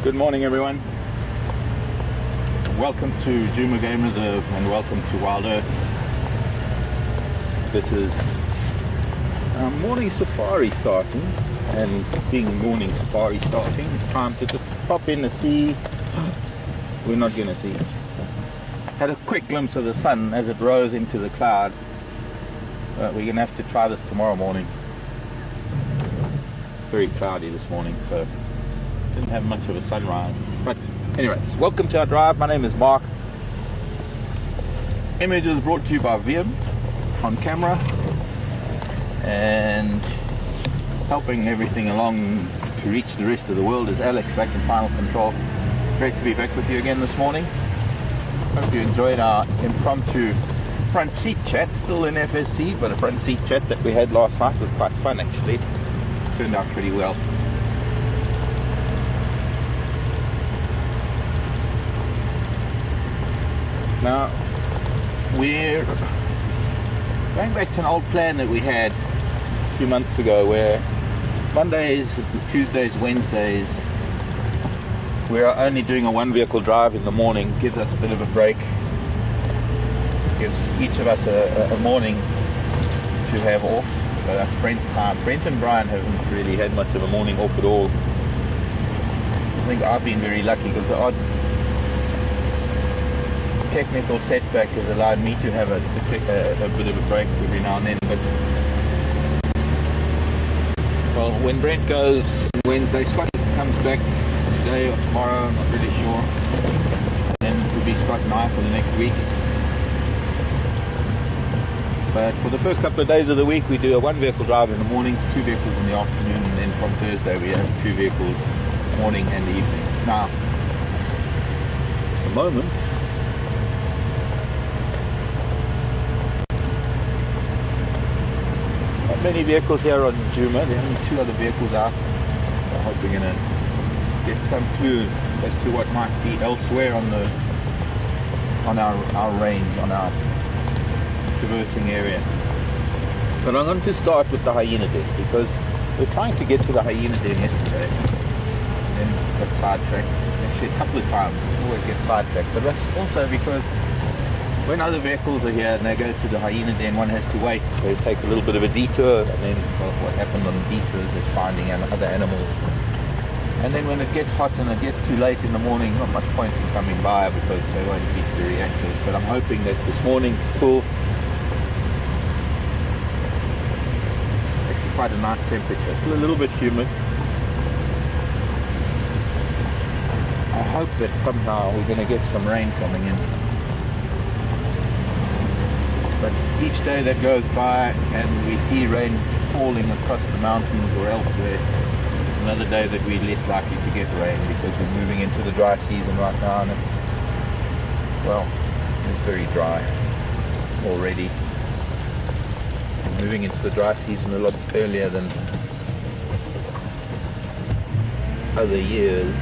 Good morning, everyone. Welcome to Djuma Game Reserve and welcome to Wild Earth. This is morning safari starting, and being morning safari starting, it's time to just pop in to see. We're not going to see it. Had a quick glimpse of the sun as it rose into the cloud, but we're going to have to try this tomorrow morning. Very cloudy this morning, so didn't have much of a sunrise. But anyways, welcome to our drive. My name is Mark. Images brought to you by Wiem on camera, and helping everything along to reach the rest of the world is Alex back in final control. Great to be back with you again this morning. Hope you enjoyed our impromptu front seat chat. Still in FSC, but a front seat chat that we had last night was quite fun actually. Turned out pretty well. Now, we're going back to an old plan that we had a few months ago, where Mondays, Tuesdays, Wednesdays, we are only doing a one vehicle drive in the morning. Gives us a bit of a break. Gives each of us a morning to have off. So that's Brent's time. Brent and Brian haven't really had much of a morning off at all. I think I've been very lucky because the odd technical setback has allowed me to have a bit of a break every now and then. But well, when Brent goes Wednesday, Scott comes back today or tomorrow, I'm not really sure. Then it will be Scott and I for the next week. But for the first couple of days of the week, we do a one vehicle drive in the morning, two vehicles in the afternoon, and then from Thursday we have two vehicles morning and evening. Now, at the moment, not many vehicles here on Djuma. There are only two other vehicles out. I hope we're going to get some clues as to what might be elsewhere on our range, on our traversing area. But I'm going to start with the hyena den, because we're trying to get to the hyena den yesterday and then got sidetracked. Actually a couple of times, always get sidetracked. But that's also because when other vehicles are here and they go to the hyena den, one has to wait. They take a little bit of a detour, and then what happened on the detours is finding other animals. And then when it gets hot and it gets too late in the morning, not much point in coming by because they won't be very active. But I'm hoping that this morning, cool, actually quite a nice temperature. Still a little bit humid. I hope that somehow we're going to get some rain coming in. But each day that goes by and we see rain falling across the mountains or elsewhere, it's another day that we're less likely to get rain, because we're moving into the dry season right now, and it's very dry already. We're moving into the dry season a lot earlier than other years.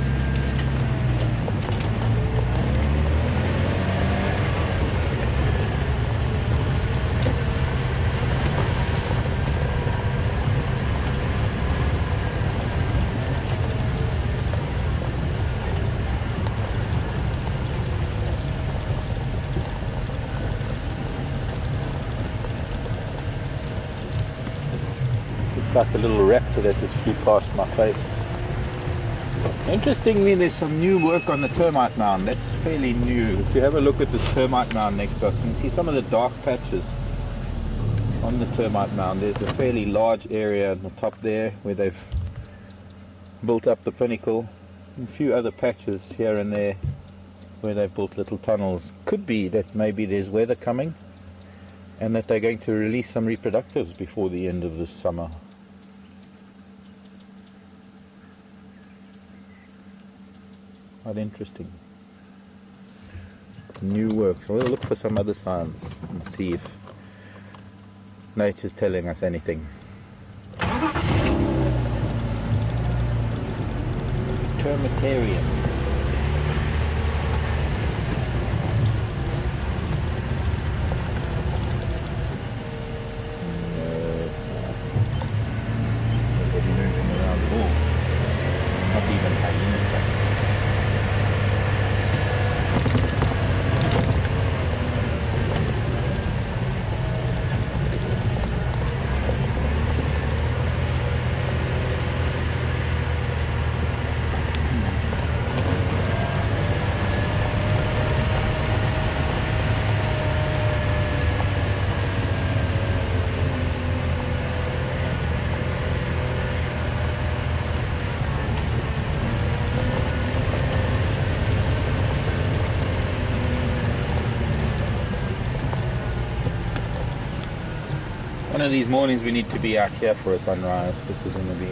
Like a little raptor that just flew past my face. Interestingly, there's some new work on the termite mound. That's fairly new. If you have a look at this termite mound next to us, you can see some of the dark patches on the termite mound. There's a fairly large area on the top there where they've built up the pinnacle, and a few other patches here and there where they've built little tunnels. Could be that maybe there's weather coming and that they're going to release some reproductives before the end of this summer. Quite interesting. New work. We'll look for some other signs and see if nature's telling us anything. Termitarium. Nobody moving around at all. Not even hyena tracks. One of these mornings we need to be out here for a sunrise. This is going to be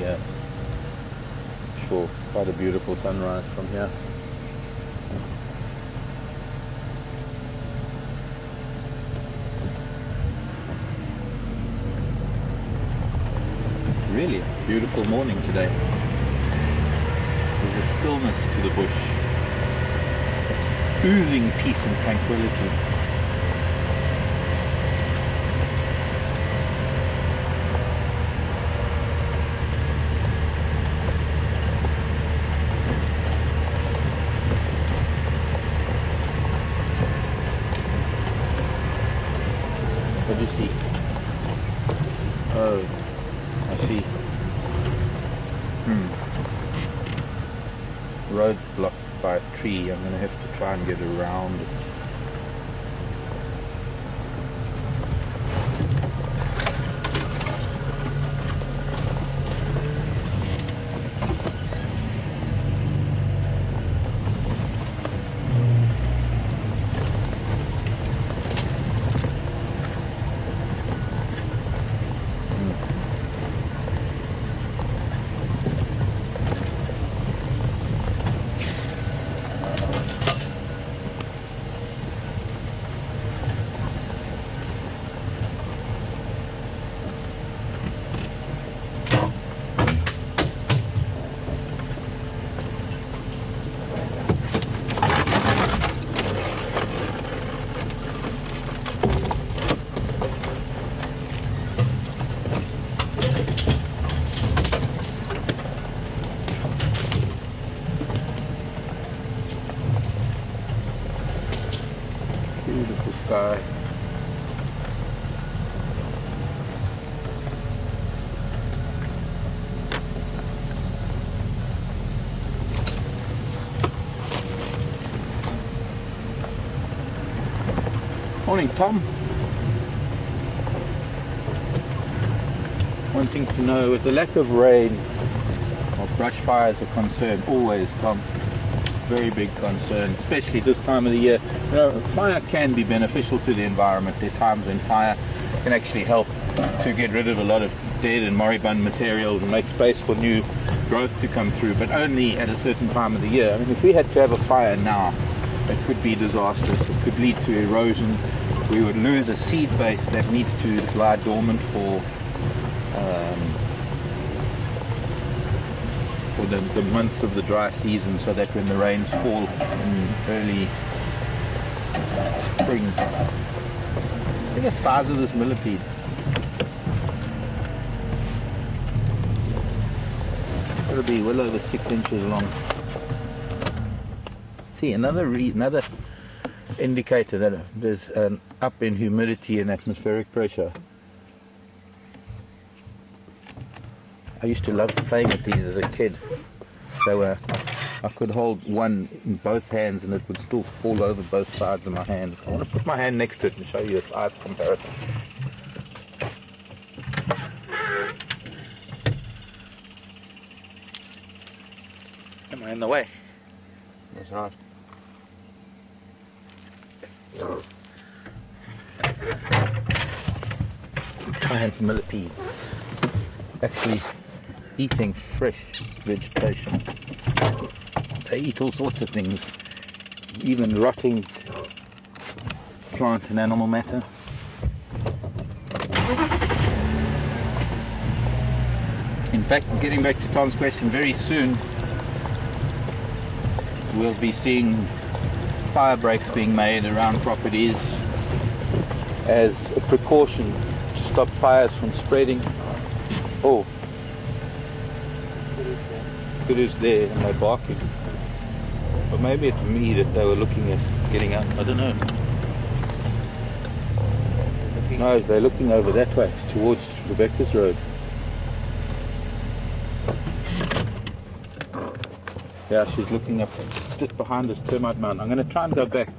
sure, quite a beautiful sunrise from here. Really beautiful morning today. There's a stillness to the bush. It's oozing peace and tranquility. What do you see? Oh, I see. Road blocked by a tree. I'm going to have to try and get around it. Beautiful sky. Morning, Tom. Wanting to know, with the lack of rain or brush fires are concerned, always, Tom, very big concern, especially this time of the year. You know, fire can be beneficial to the environment. There are times when fire can actually help to get rid of a lot of dead and moribund material and make space for new growth to come through, but only at a certain time of the year. I mean, if we had to have a fire now, it could be disastrous. It could lead to erosion. We would lose a seed base that needs to lie dormant for the months of the dry season, so that when the rains fall in early spring. Look at the size of this millipede. It'll be well over 6 inches long. See, another indicator that there's an up in humidity and atmospheric pressure. I used to love playing with these as a kid. So I could hold one in both hands and it would still fall over both sides of my hand. I want to put my hand next to it and show you a size comparison. Am I in the way? That's right. Giant millipedes. Actually eating fresh vegetation. They eat all sorts of things, even rotting plant and animal matter. In fact, getting back to Tom's question, very soon we'll be seeing fire breaks being made around properties as a precaution to stop fires from spreading. Oh, it is there and they're barking. But maybe it's me that they were looking at getting up. I don't know. No, they're looking over that way towards Rebecca's road. Yeah, she's looking up just behind this termite mound. I'm going to try and go back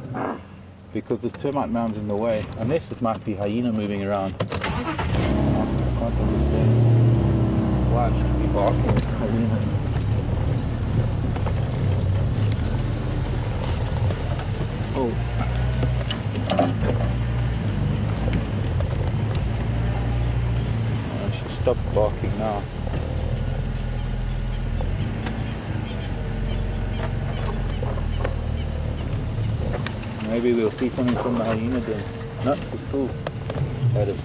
because this termite mound's in the way. Unless it might be hyena moving around. I can't understand why it should be barking at hyena. Oh. Maybe we'll see something from the hyena then. No, it's cool. Had it.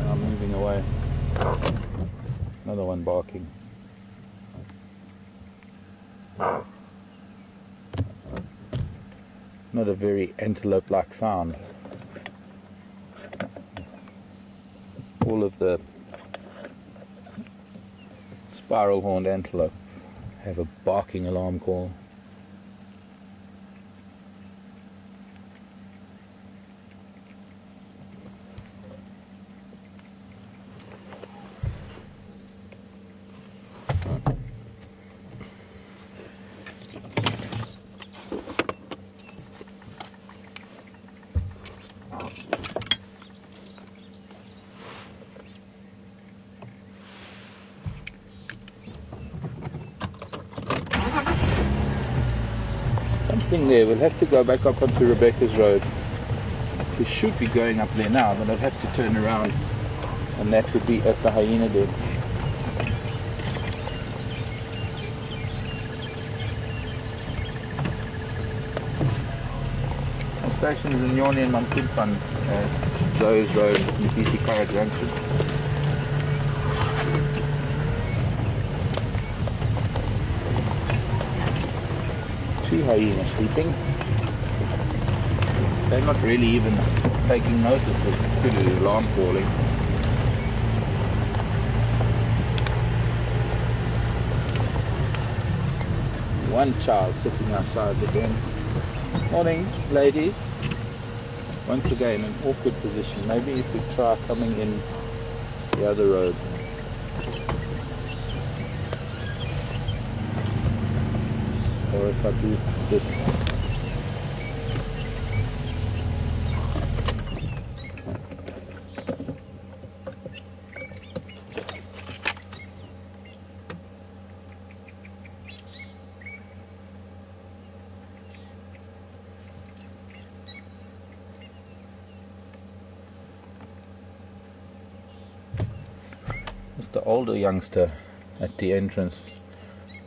I'm moving away. Another one barking. Not a very antelope-like sound. All of the spiral-horned antelope have a barking alarm call. Something there. We'll have to go back up onto Rebecca's Road. We should be going up there now, but I'd have to turn around, and that would be at the hyena den. The station is in Nyoni and Mankumpan, Zoe's Road, Nipitikara Junction. Two hyenas sleeping. They're not really even taking notice of the alarm calling. One child sitting outside the den. Morning, ladies. Once again, an awkward position. Maybe if we try coming in the other road. Or if I do this. It's the older youngster at the entrance.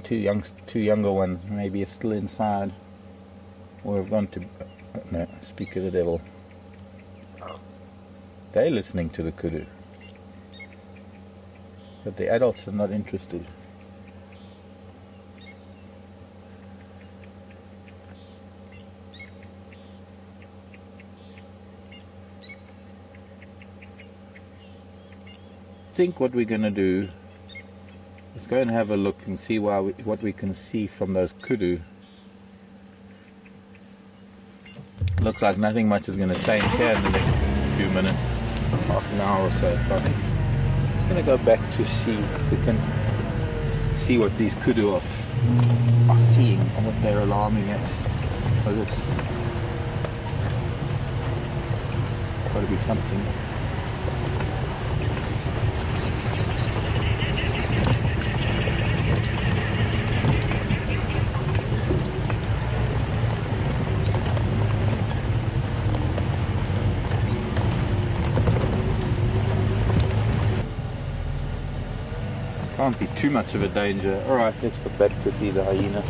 Two younger ones maybe are still inside, or have gone to no, speak of the devil. They're listening to the kudu, but the adults are not interested. I think what we're going to do, let's go and have a look and see what we can see from those kudu. Looks like nothing much is going to change here in the next few minutes, half an hour or so. So I think I'm going to go back to see if we can see what these kudu are seeing and what they're alarming at. So it's got to be something. Can't be too much of a danger. Alright, let's go back to see the hyena.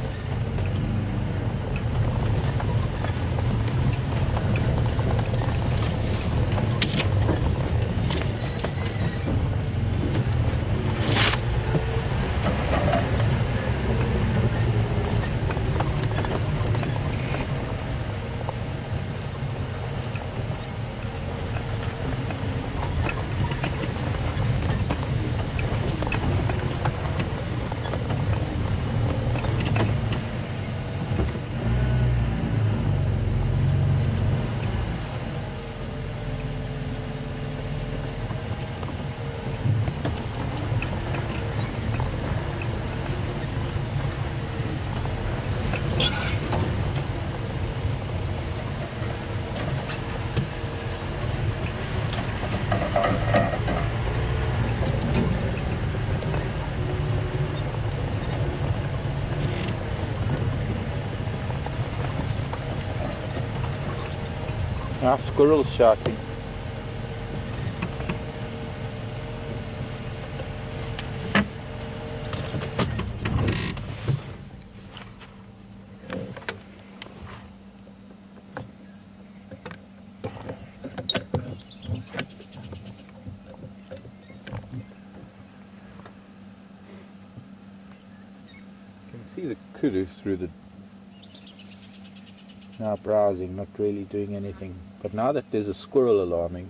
Ah, squirrels shouting. See the kudu through the... Now browsing, not really doing anything. But now that there's a squirrel alarming,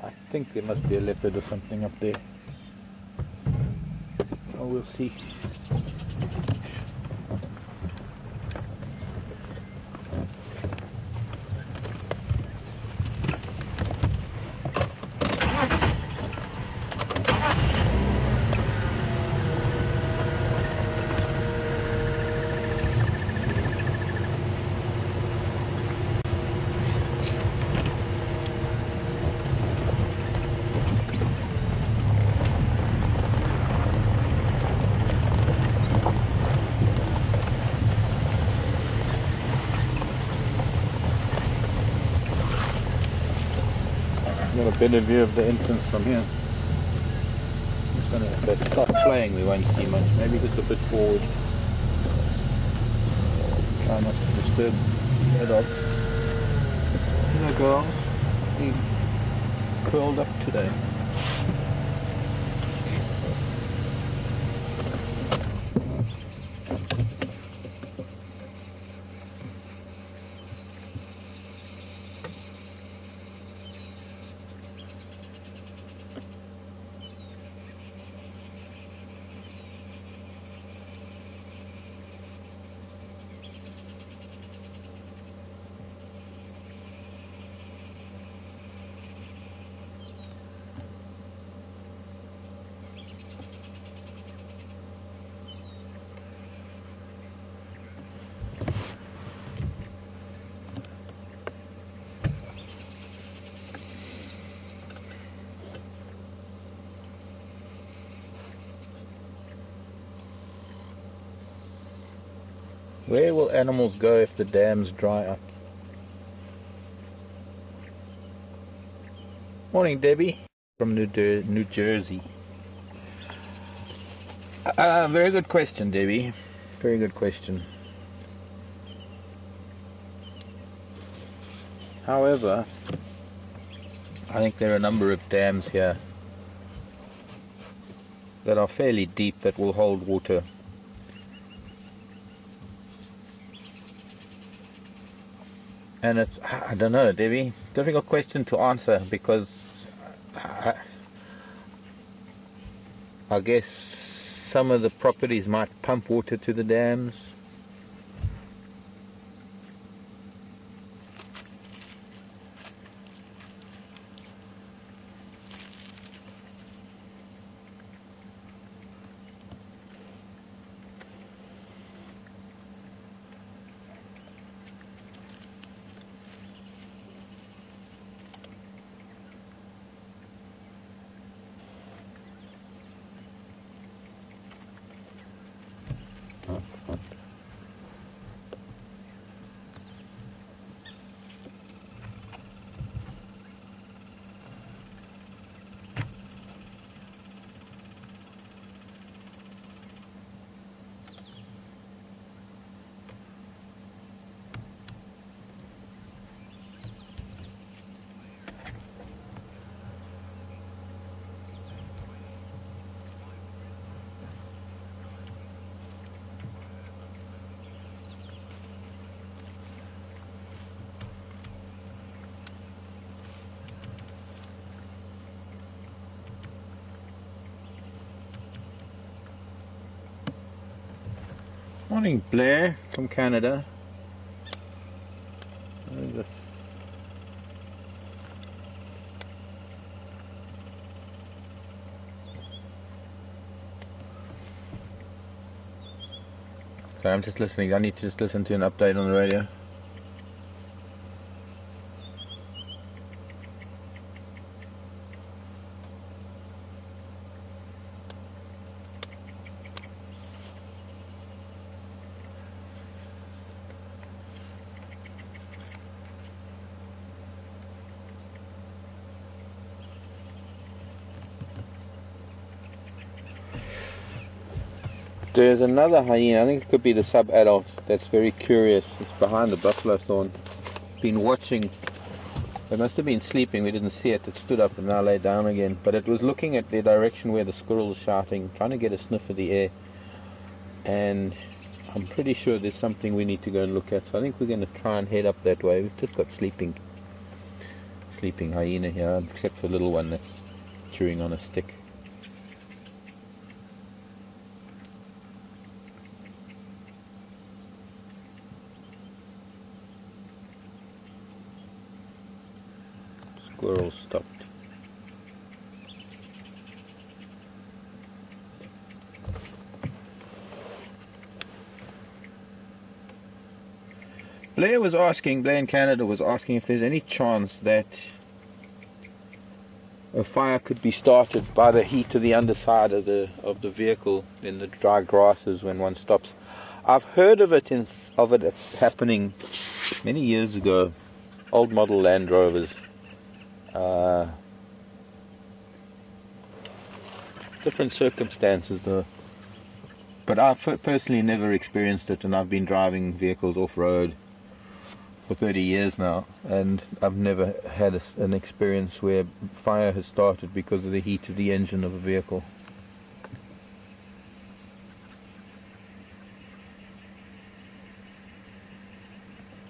I think there must be a leopard or something up there. Oh, we'll see. Got a better view of the entrance from here. Just gonna, if they start playing, we won't see much. Maybe just a bit forward. Try not to disturb the dogs. The girls being curled up today. Where will animals go if the dams dry up? Morning, Debbie, from New Jersey. Very good question, Debbie. Very good question. However, I think there are a number of dams here that are fairly deep that will hold water. And it's, I don't know, Debbie, difficult question to answer because I guess some of the properties might pump water to the dams. Morning, Blair from Canada. Sorry, I'm just listening. I need to just listen to an update on the radio. There's another hyena, I think it could be the sub-adult, that's very curious. It's behind the buffalo thorn. Been watching. It must have been sleeping, we didn't see it. It stood up and now lay down again. But it was looking at the direction where the squirrel was shouting, trying to get a sniff of the air. And I'm pretty sure there's something we need to go and look at. So I think we're going to try and head up that way. We've just got sleeping hyena here, except for a little one that's chewing on a stick. Squirrel stopped. Blair in Canada was asking if there's any chance that a fire could be started by the heat of the underside of the vehicle in the dry grasses when one stops. I've heard of it happening many years ago. Old model Land Rovers. Different circumstances though, but I've personally never experienced it, and I've been driving vehicles off-road for 30 years now, and I've never had an experience where fire has started because of the heat of the engine of a vehicle.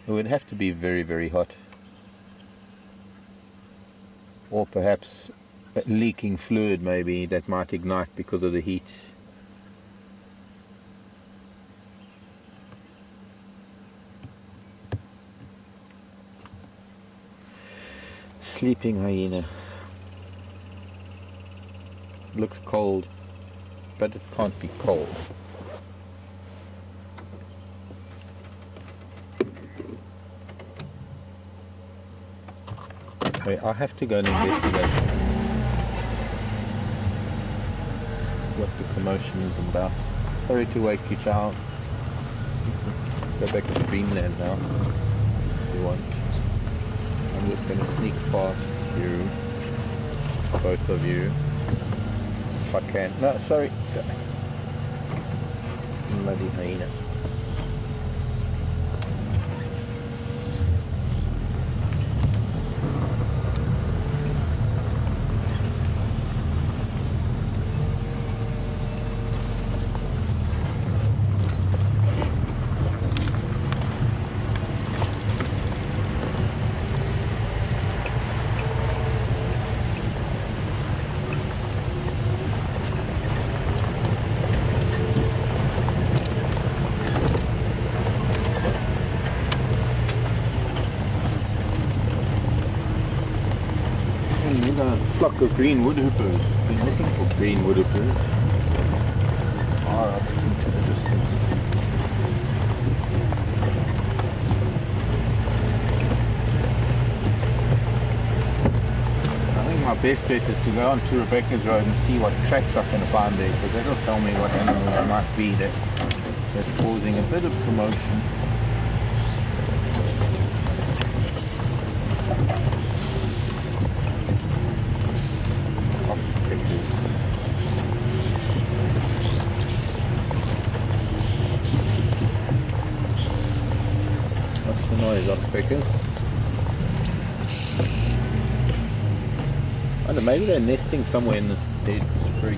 It would have to be very, very hot. Or perhaps leaking fluid maybe that might ignite because of the heat. Sleeping hyena. Looks cold, but it can't be cold. I have to go and investigate what the commotion is about. Sorry to wake you, child. Go back to dreamland now, if you want. I'm just going to sneak past you, both of you, if I can. No, sorry. Bloody hyena. Flock of green woodhoopers. Been looking for green woodhoopers. Far off into the distance. I think my best bet is to go on to Rebecca's Road and see what tracks I can find there, because that'll tell me what animal there might be that's causing a bit of commotion. Oxpeckers. I don't know, maybe they're nesting somewhere in this dead creek.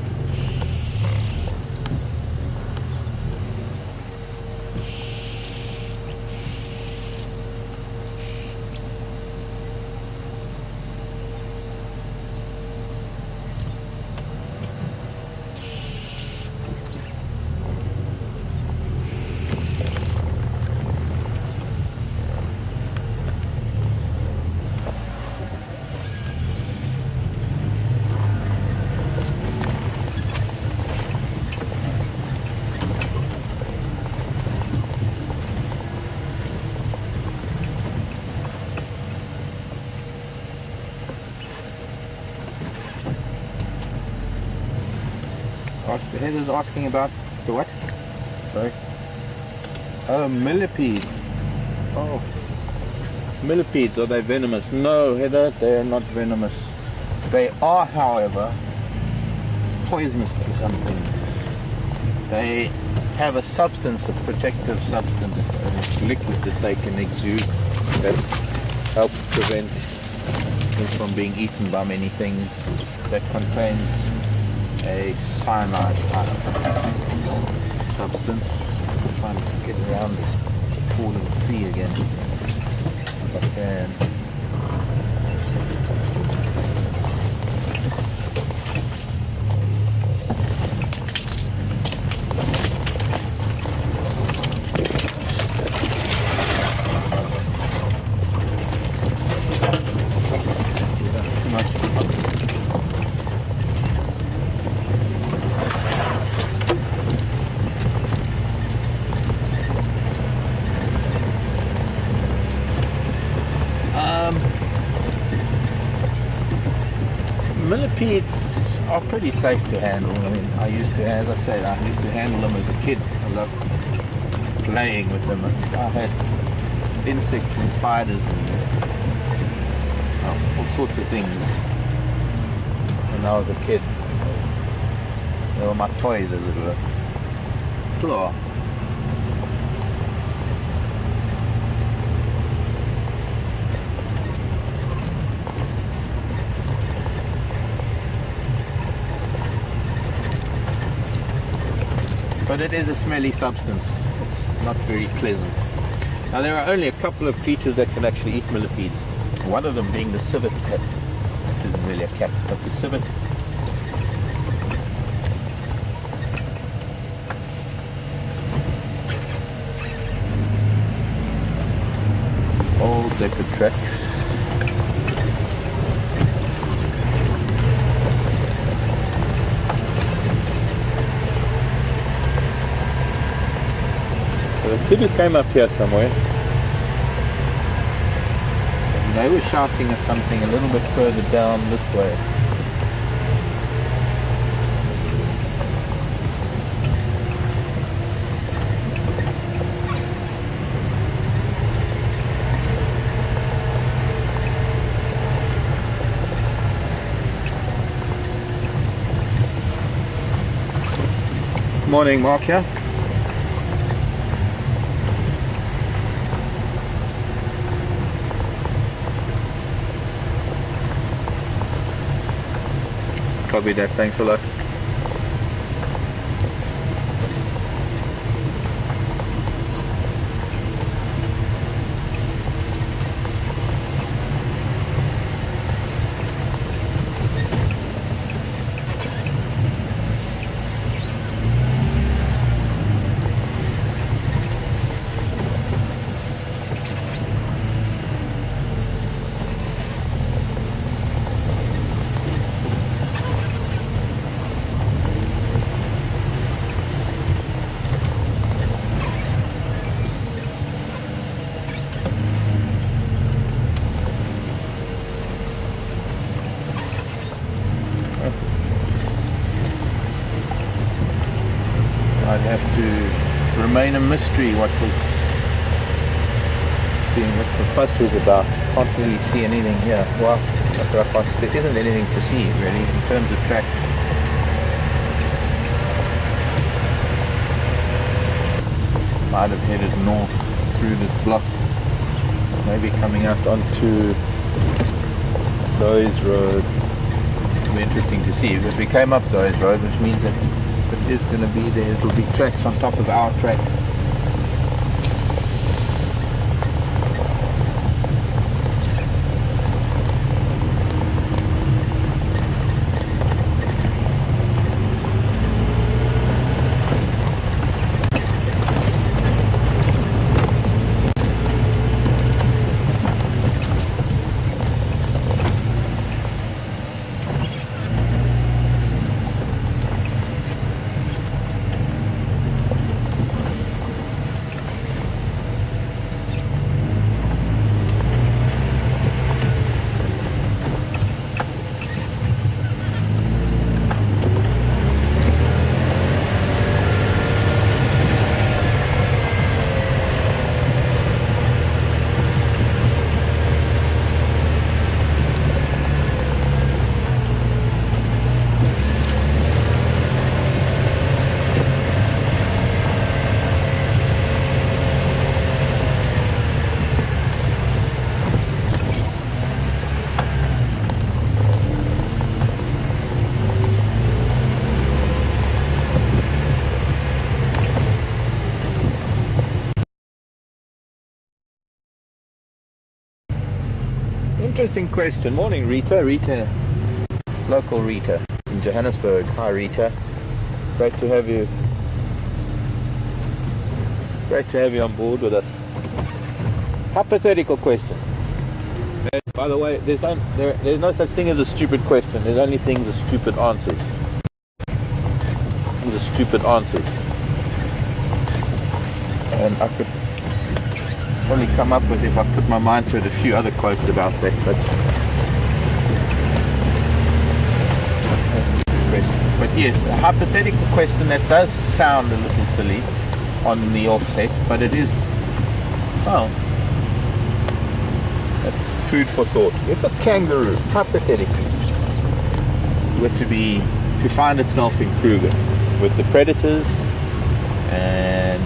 Heather's asking about the what? Sorry. Oh, millipedes. Oh. Millipedes, are they venomous? No, Heather, they are not venomous. They are, however, poisonous to something. They have a substance, a protective substance, a liquid that they can exude that helps prevent them from being eaten by many things, that contains a cyanide type substance. I'm trying to get around this falling tree again if I can. Millipedes are pretty safe to handle. I mean, I used to handle them as a kid. I loved playing with them. I had insects and spiders and all sorts of things when I was a kid. They were my toys, as it were. Still are. But it is a smelly substance. It's not very pleasant. Now there are only a couple of creatures that can actually eat millipedes. One of them being the civet cat, which isn't really a cat, but the civet. Old leopard tracks. The kid who came up here somewhere, and they were shouting at something a little bit further down this way. Morning, Mark here. Copy that, thanks a lot. I'd have to remain a mystery what the fuss was about. Can't really see anything here. Well, there isn't anything to see really in terms of tracks. Might have headed north through this block, maybe coming out onto Zoe's Road. It'll be interesting to see because we came up Zoe's Road, which means that it is going to be there. It'll be tracks on top of our tracks. interesting question. Morning, Rita. Rita, local Rita in Johannesburg. Hi, Rita. Great to have you. Great to have you on board with us. Hypothetical question. By the way, there's no such thing as a stupid question. There's only things as stupid answers. Things are stupid answers. And I could probably come up with, if I put my mind to it, a few other quotes about that, but but yes, a hypothetical question that does sound a little silly on the offset, but it is, well, that's food for thought. If a kangaroo, hypothetically, were to find itself in Kruger with the predators and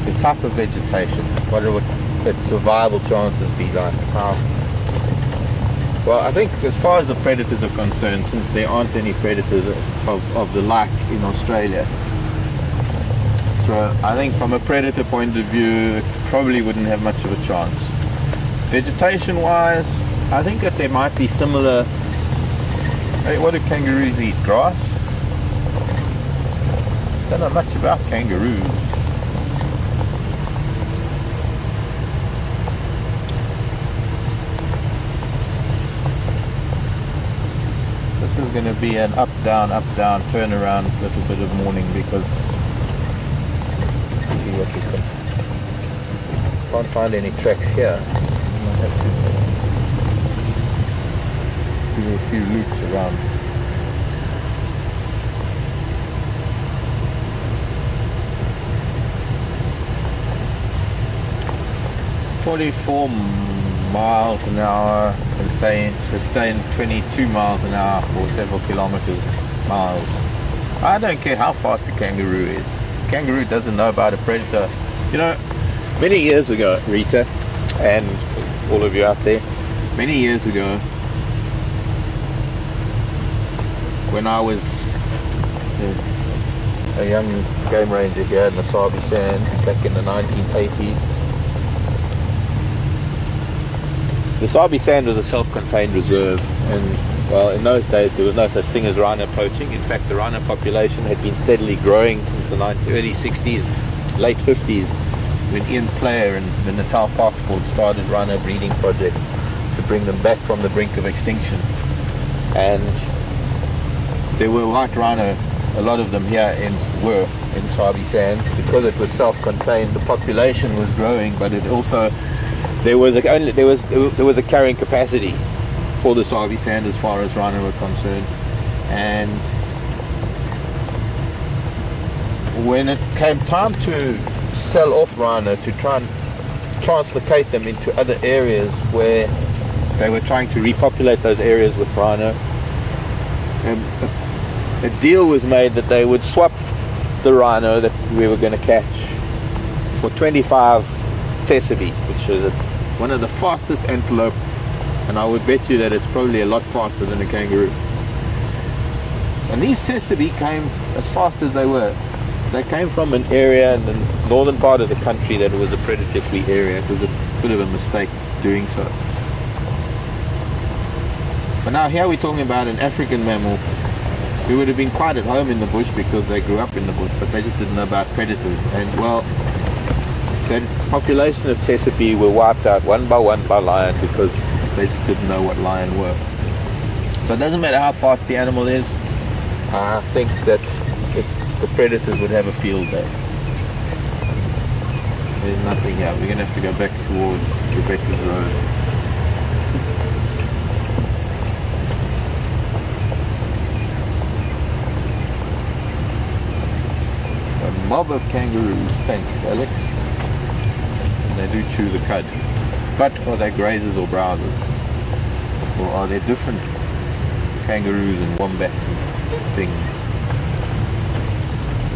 the type of vegetation, what would its survival chances be like? How? Well, I think as far as the predators are concerned, since there aren't any predators of the like in Australia, so I think from a predator point of view, it probably wouldn't have much of a chance. Vegetation wise, I think that there might be similar. Hey, what do kangaroos eat? Grass? Don't know much about kangaroos. This is going to be an up down turn around little bit of morning, because let's see what we can't find any tracks here. Might have to do a few loops around. miles an hour and sustained 22 miles an hour for several miles. I don't care how fast a kangaroo is. Kangaroo doesn't know about a predator. You know, many years ago, Rita, and all of you out there, many years ago, when I was a young game ranger here in the Sabi Sand back in the 1980s, the Sabi Sand was a self-contained reserve, and well, in those days there was no such thing as rhino poaching. In fact, the rhino population had been steadily growing since the early 60s, late 50s, when Ian Player and the Natal Parks Board started rhino breeding projects to bring them back from the brink of extinction. And there were white rhino, a lot of them here were in Sabi Sand, because it was self-contained. The population was growing, but it also there was a carrying capacity for the Sabi Sand as far as rhino were concerned. And when it came time to sell off rhino, to try and translocate them into other areas where they were trying to repopulate those areas with rhino, a deal was made that they would swap the rhino that we were going to catch for 25 tsesebe, which is one of the fastest antelope, and I would bet you that it's probably a lot faster than a kangaroo. And these tsesebe came as fast as they were. They came from an area in the northern part of the country that was a predator-free area. It was a bit of a mistake doing so. But now here we're talking about an African mammal who would have been quite at home in the bush because they grew up in the bush, but they just didn't know about predators. And well, that population of tsesebe were wiped out one by lion because they just didn't know what lion were. So it doesn't matter how fast the animal is, I think that the predators would have a field day. There's nothing here. We're going to have to go back towards Rebecca's Road. A mob of kangaroos, thanks Alex. They do chew the cud. But are they grazers or browsers? Or are there different kangaroos and wombats and things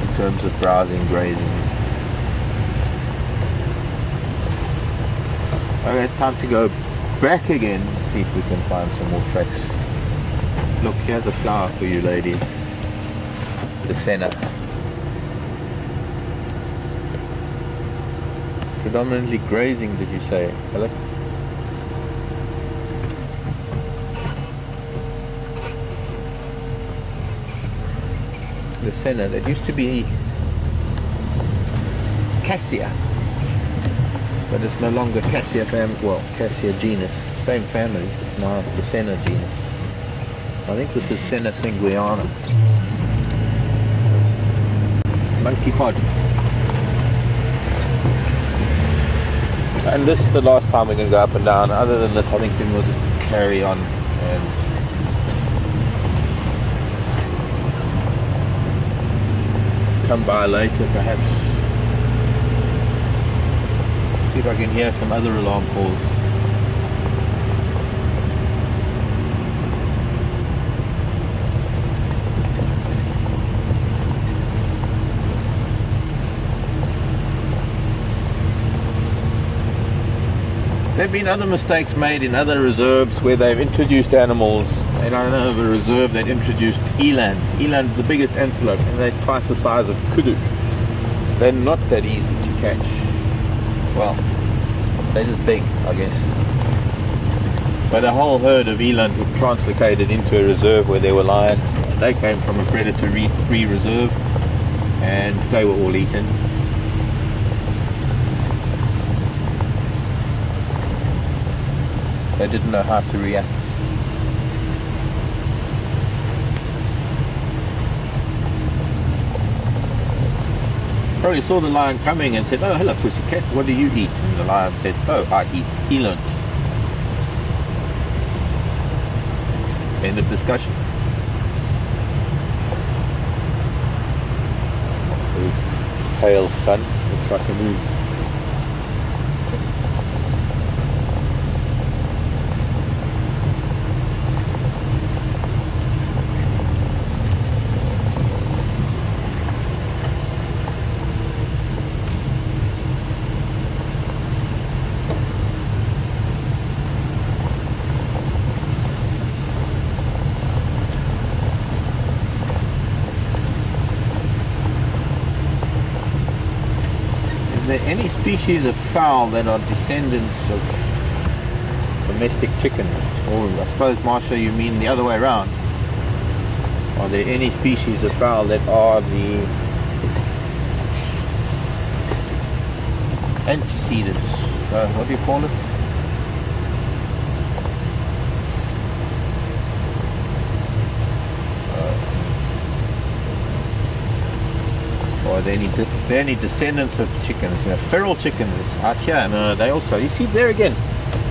in terms of browsing, grazing? Okay, time to go back again and see if we can find some more tracks. Look, here's a flower for you ladies. The senna. Predominantly grazing, did you say, Alex? The senna, that used to be Cassia, but it's no longer Cassia Cassia genus, same family, it's now the senna genus. I think this is Senna sanguiana. Monkey pod. And this is the last time we're going to go up and down. Other than this, I think then we'll just carry on and come by later perhaps. See if I can hear some other alarm calls. There have been other mistakes made in other reserves where they've introduced animals. And I know of a reserve that introduced eland. Eland's the biggest antelope, and they're twice the size of kudu. They're not that easy to catch. Well, they're just big, I guess. But a whole herd of eland were translocated into a reserve where there were lions. They came from a predator-free reserve, and they were all eaten. They didn't know how to react. Probably saw the lion coming and said, "Oh, hello pussycat, what do you eat?" And the lion said, "Oh, I eat eland." End of discussion. Pale sun, looks like a move. Any species of fowl that are descendants of domestic chickens, or I suppose, Marsha, you mean the other way around? Are there any species of fowl that are the antecedents? What do you call it? Or are there any descendants of chickens? You know, feral chickens out here. No, they also, you see there again,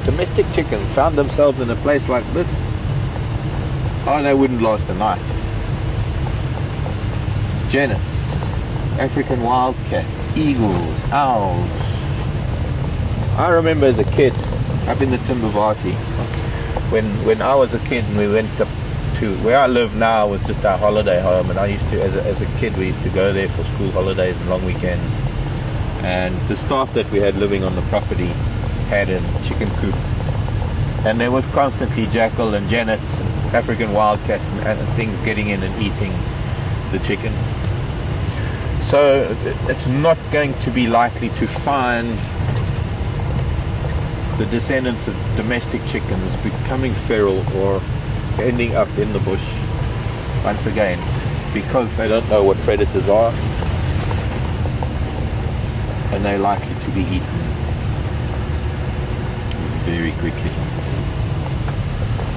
domestic chickens found themselves in a place like this. Oh, they wouldn't last a night. Genets, African wildcat, eagles, owls. I remember as a kid up in the Timbavati, when I was a kid and we went up to where I live now was just our holiday home, and I used to, as a kid, we used to go there for school holidays and long weekends. And the staff that we had living on the property had a chicken coop, and there was constantly jackal and genet, and African wildcat and things getting in and eating the chickens. So it's not going to be likely to find the descendants of domestic chickens becoming feral or ending up in the bush once again, because they don't know what predators are and they're likely to be eaten very quickly.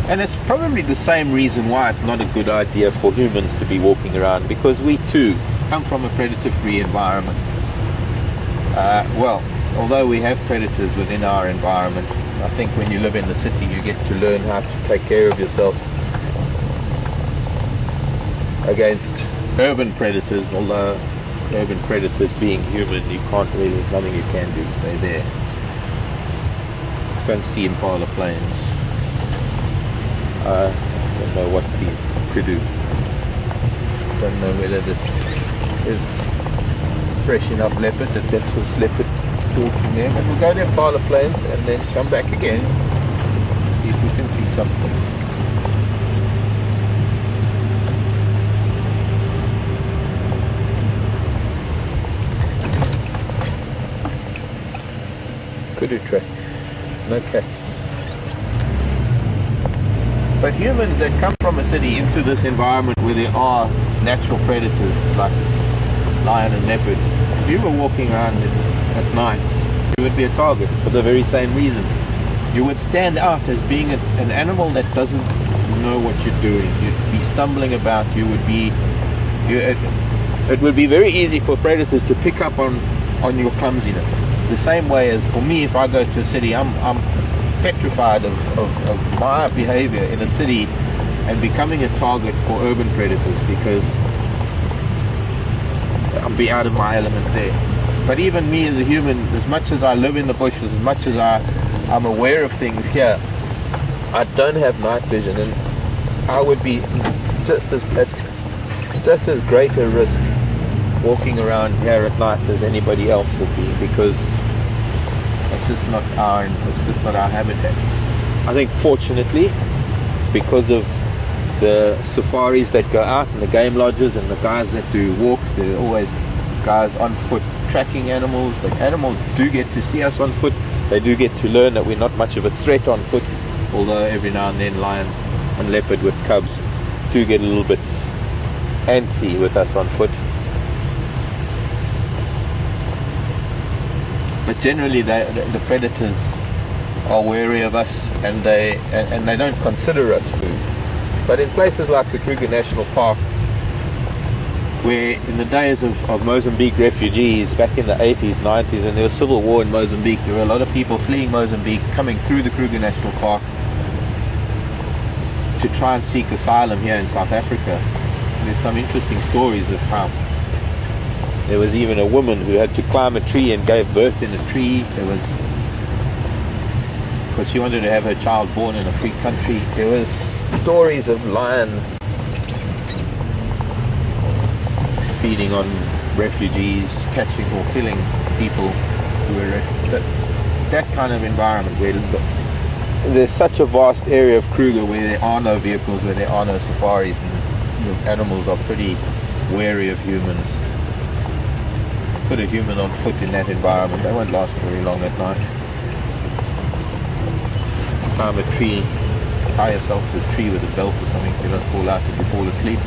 And it's probably the same reason why it's not a good idea for humans to be walking around, because we too come from a predator-free environment. Well, although we have predators within our environment, I think when you live in the city you get to learn how to take care of yourself against urban predators, although urban predators being human, you can't really, there's nothing you can do, they're there. You can't see impala plains. I don't know what these could do. Don't know whether this is fresh enough leopard that this leopard walking there. And we'll go to Impala Plains and then come back again, see if we can see something. kudu track. No cats. But humans that come from a city into this environment where there are natural predators like lion and leopard, if you were walking around at night, you would be a target for the very same reason. You would stand out as being an animal that doesn't know what you're doing. You'd be stumbling about. You would be. It would be very easy for predators to pick up on your clumsiness. The same way as for me, if I go to a city, I'm petrified of my behavior in a city and becoming a target for urban predators, because I'll be out of my element there. But even me as a human, as much as I live in the bushes, as much as I'm aware of things here, I don't have night vision, and I would be just as great a risk walking around here at night as anybody else would be, because it's just not our habitat. I think fortunately, because of the safaris that go out and the game lodges and the guys that do walks, there are always guys on foot tracking animals. The animals do get to see us on foot. They do get to learn that we're not much of a threat on foot, although every now and then lion and leopard with cubs do get a little bit antsy with us on foot. But generally the predators are wary of us, and they don't consider us food. But in places like the Kruger National Park, where in the days of Mozambique refugees back in the 80s, 90s, and there was civil war in Mozambique, there were a lot of people fleeing Mozambique coming through the Kruger National Park to try and seek asylum here in South Africa. And there's some interesting stories of how there was even a woman who had to climb a tree and gave birth in a tree. There was, because she wanted to have her child born in a free country. There was stories of lion feeding on refugees, catching or killing people who were that kind of environment where there's such a vast area of Kruger where there are no vehicles, where there are no safaris, and the animals are pretty wary of humans. Put a human on foot in that environment, they won't last very long at night. Climb a tree, tie yourself to a tree with a belt or something so you don't fall out if you fall asleep.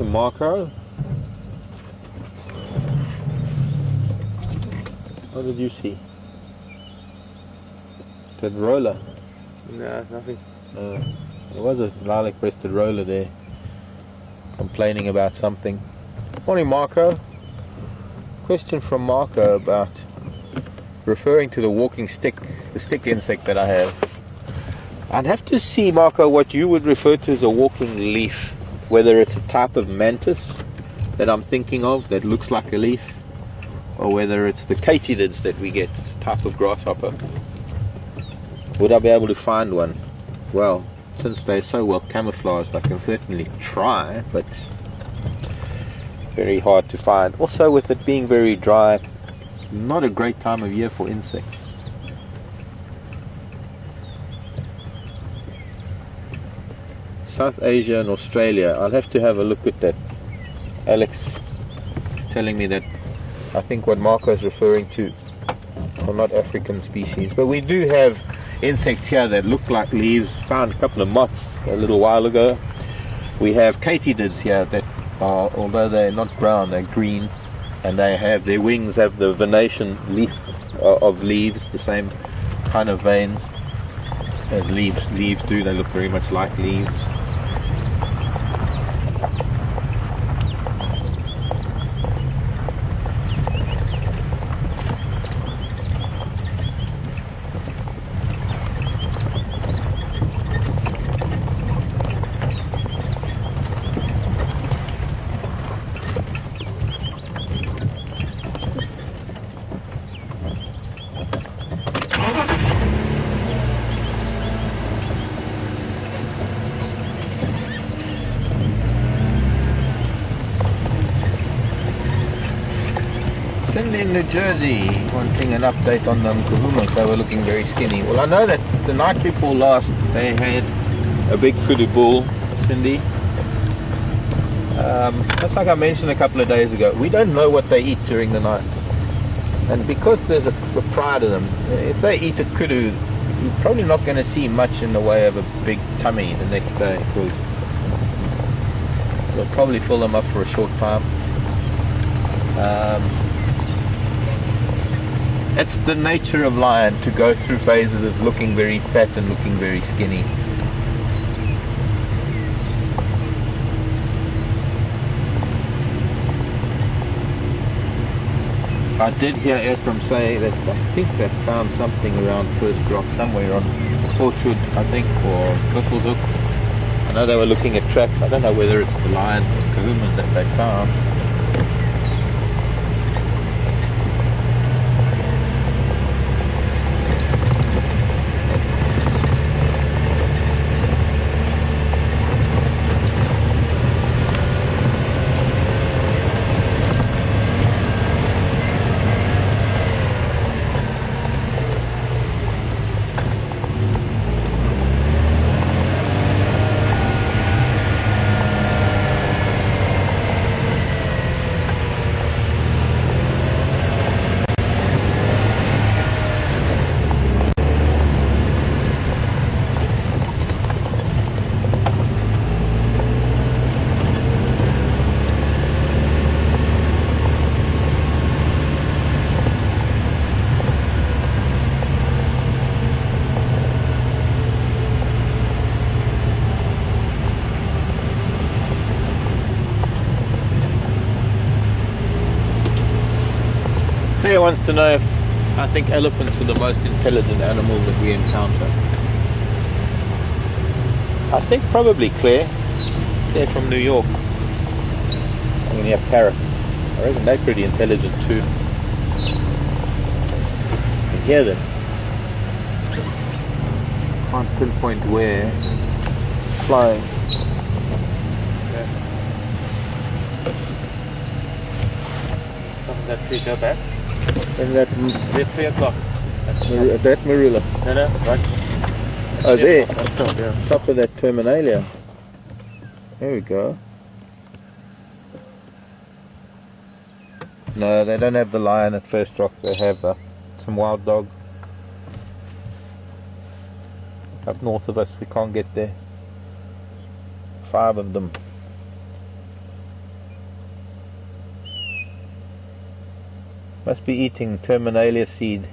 Marco, what did you see? That roller? No, nothing. There was a lilac-breasted roller there, complaining about something. Morning, Marco. Question from Marco about referring to the walking stick, the stick insect that I have. I'd have to see, Marco, what you would refer to as a walking leaf. Whether it's a type of mantis that I'm thinking of that looks like a leaf, or whether it's the katydids that we get, it's a type of grasshopper. Would I be able to find one? Well, since they're so well camouflaged, I can certainly try, but very hard to find. Also, with it being very dry, not a great time of year for insects. South Asia and Australia, I'll have to have a look at that. Alex is telling me that I think what Marco is referring to are not African species, but we do have insects here that look like leaves. Found a couple of moths a little while ago. We have katydids here that are, although they're not brown, they're green, and they have, their wings have the venation leaf of leaves, the same kind of veins as leaves do. They look very much like leaves. friend in New Jersey wanting an update on them kahumas. They were looking very skinny. Well, I know that the night before last they had a big kudu bull, Cindy. Just like I mentioned a couple of days ago, we don't know what they eat during the night. And because there's a pride of them, if they eat a kudu, you're probably not going to see much in the way of a big tummy the next day, because they'll probably fill them up for a short time. It's the nature of lion to go through phases of looking very fat and looking very skinny. I did hear Ephraim say that I think they found something around First Drop somewhere on Torchwood, I think, or Bushelshoek. I know they were looking at tracks. I don't know whether it's the lion or kahumas that they found. Claire wants to know if I think elephants are the most intelligent animals that we encounter. I think probably Claire. They're from New York. And then you have parrots. I reckon they're pretty intelligent too. You can hear them. Can't pinpoint where. Flying. That we go back. And that, At 3 o'clock. that marula. No, right. Oh, there. Top, yeah. Top of that terminalia. There we go. No, they don't have the lion at First Rock. They have some wild dog. Up north of us, we can't get there. 5 of them. Must be eating terminalia seed.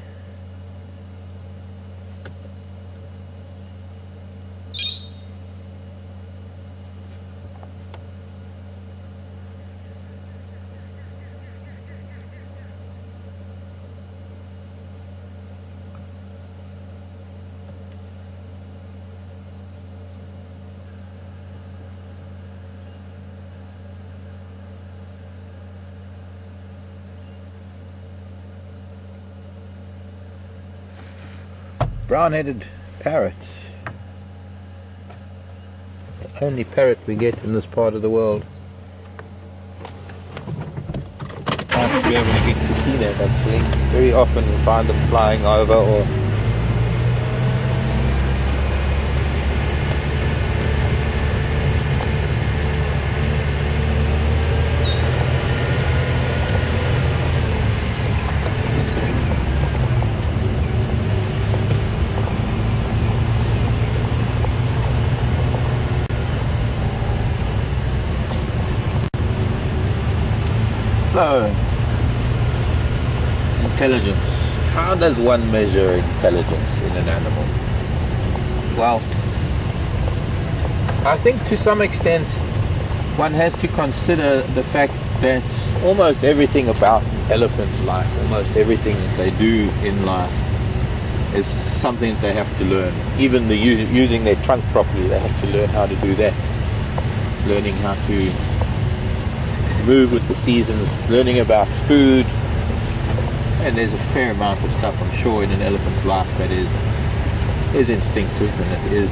Brown-headed parrot. The only parrot we get in this part of the world. Nice to be able to get to see that actually. Very often we find them flying over or so, intelligence. How does one measure intelligence in an animal? Well, I think to some extent one has to consider the fact that almost everything about elephants' life, almost everything that they do in life is something that they have to learn. Even the using their trunk properly, they have to learn how to do that. Learning how to move with the seasons, learning about food, and there's a fair amount of stuff I'm sure in an elephant's life that is instinctive, and it is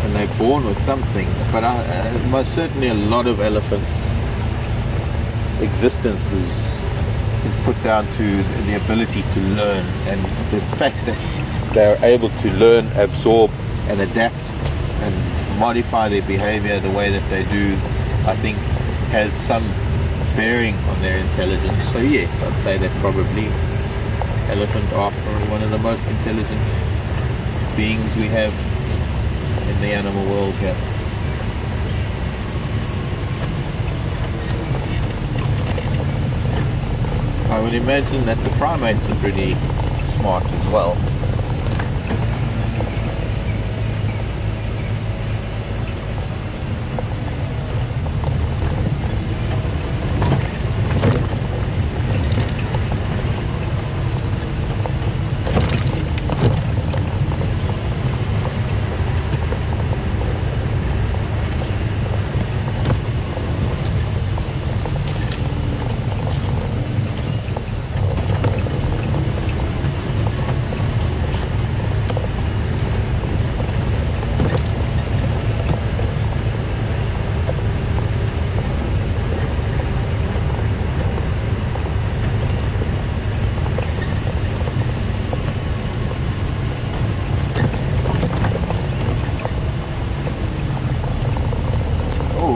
and they're born with some things, but most certainly a lot of elephants' existence is put down to the ability to learn, and the fact that they're able to learn, absorb, and adapt and modify their behavior the way that they do, I think has some bearing on their intelligence. So yes, I'd say that probably elephant are one of the most intelligent beings we have in the animal world here. I would imagine that the primates are pretty smart as well.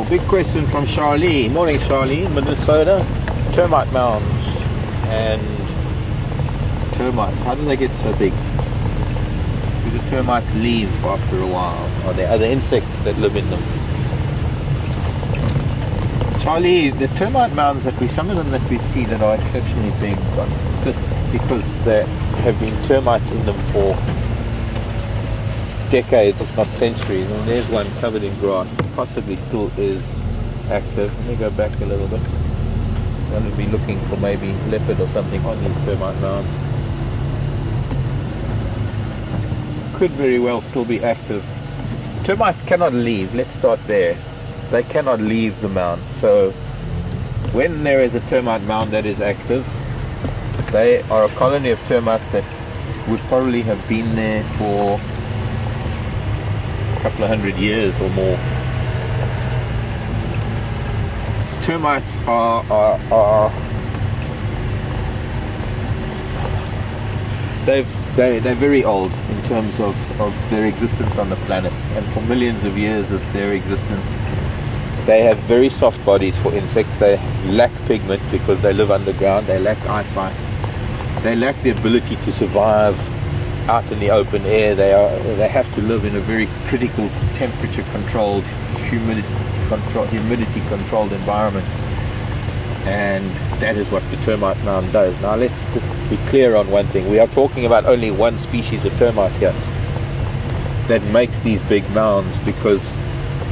Big question from Charlie. Morning, Charlie, Minnesota. Termite mounds and termites. How do they get so big? Do the termites leave after a while? Are there other insects that live in them? Charlie, the termite mounds some of them that we see that are exceptionally big, but just because there have been termites in them for decades, if not centuries, and there's one covered in grass, possibly still is active. Let me go back a little bit. I'm going to be looking for maybe leopard or something on these termite mounds. Could very well still be active. Termites cannot leave, let's start there. They cannot leave the mound. So when there is a termite mound that is active, they are a colony of termites that would probably have been there for couple of 100 years or more. Termites they're very old in terms of their existence on the planet, and for millions of years of their existence they have very soft bodies for insects. They lack pigment because they live underground. They lack eyesight. They lack the ability to survive out in the open air. They have to live in a very critical temperature controlled, humidity controlled environment, and that is what the termite mound does. Now let's just be clear on one thing. We are talking about only one species of termite here that makes these big mounds, because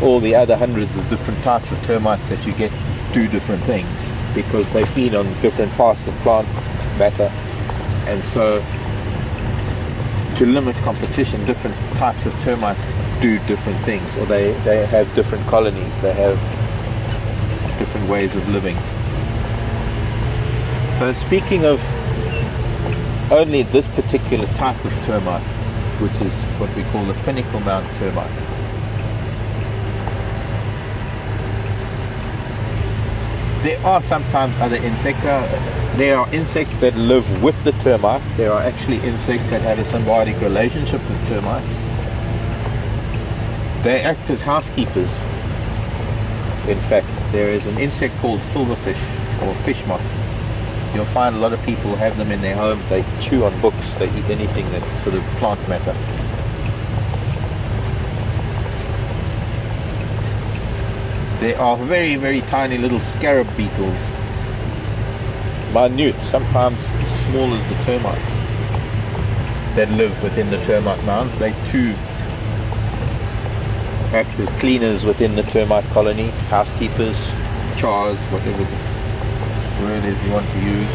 all the other hundreds of different types of termites that you get do different things, because they feed on different parts of plant matter. And so to limit competition, different types of termites do different things, or they have different colonies, they have different ways of living. So speaking of only this particular type of termite, which is what we call the pinnacle mount termite, there are sometimes other insects. There are insects that live with the termites. There are actually insects that have a symbiotic relationship with termites. They act as housekeepers. In fact, there is an insect called silverfish or fish moth. You'll find a lot of people have them in their homes. They chew on books. They eat anything that's sort of plant matter. There are very, very tiny little scarab beetles, minute, sometimes as small as the termites, that live within the termite mounds. They too act as cleaners within the termite colony, housekeepers, chars, whatever the word is you want to use.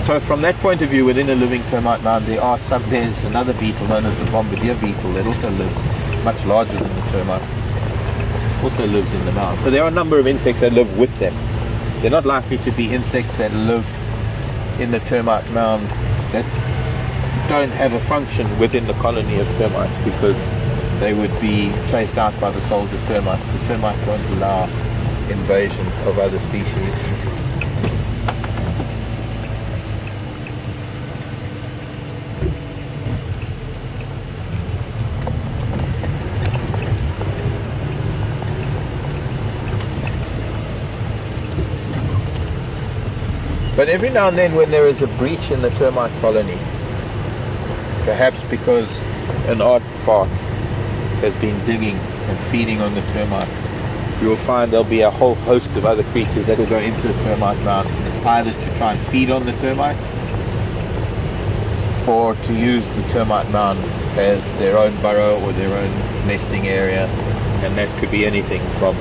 So from that point of view, within a living termite mound, there's another beetle known as the bombardier beetle that also lives, much larger than the termites, also lives in the mound. So there are a number of insects that live with them. They're not likely to be insects that live in the termite mound that don't have a function within the colony of termites, because they would be chased out by the soldier termites. The termites won't allow invasion of other species. But every now and then when there is a breach in the termite colony, perhaps because an aardvark has been digging and feeding on the termites, you will find there'll be a whole host of other creatures that will go into the termite mound, either to try and feed on the termites or to use the termite mound as their own burrow or their own nesting area. And that could be anything from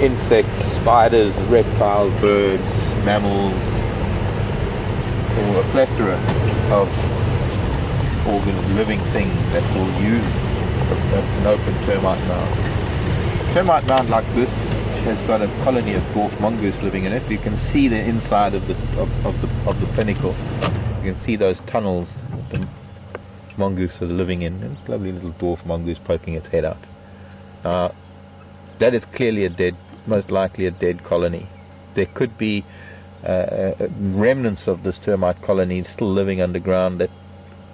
insects, spiders, reptiles, birds, mammals, or a plethora of living things that will use an open termite mound. A termite mound like this has got a colony of dwarf mongoose living in it. You can see the inside of the pinnacle. You can see those tunnels the mongoose are living in. And a lovely little dwarf mongoose poking its head out. That is clearly most likely a dead colony. There could be remnants of this termite colony still living underground that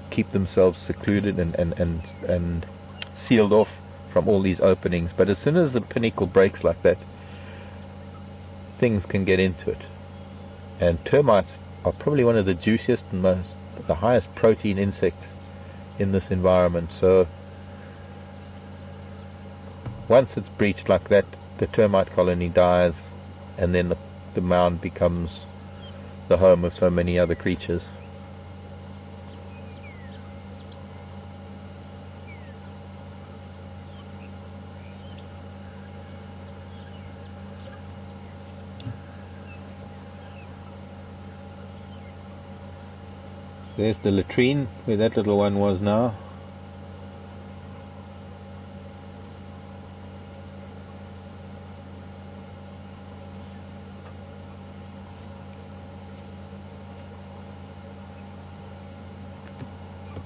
keep themselves secluded and sealed off from all these openings. But as soon as the pinnacle breaks like that, things can get into it. And termites are probably one of the juiciest and the highest protein insects in this environment. So once it's breached like that, the termite colony dies, and then the mound becomes the home of so many other creatures. There's the latrine where that little one was now.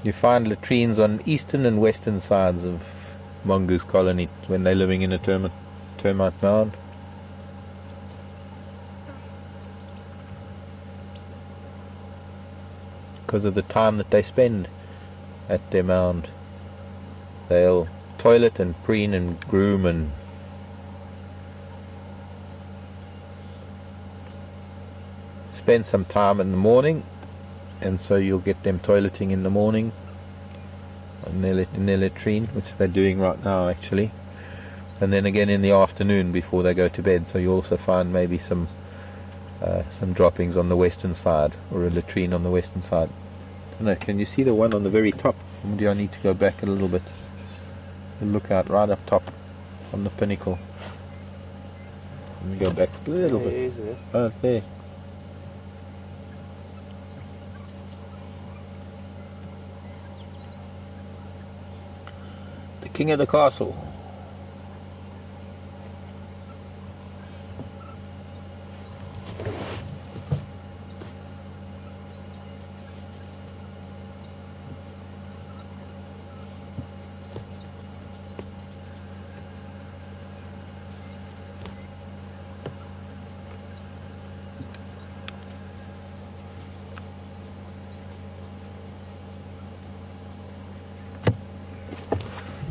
You find latrines on eastern and western sides of mongoose colony when they're living in a termite mound. Because of the time that they spend at their mound, they'll toilet and preen and groom and spend some time in the morning, and so you'll get them toileting in the morning in their latrine, which they're doing right now actually, and then again in the afternoon before they go to bed. So you also find maybe some droppings on the western side, or a latrine on the western side. I don't know, can you see the one on the very top? Or do I need to go back a little bit and look out right up top on the pinnacle? Let me go back a little bit. Oh, there. The king of the castle.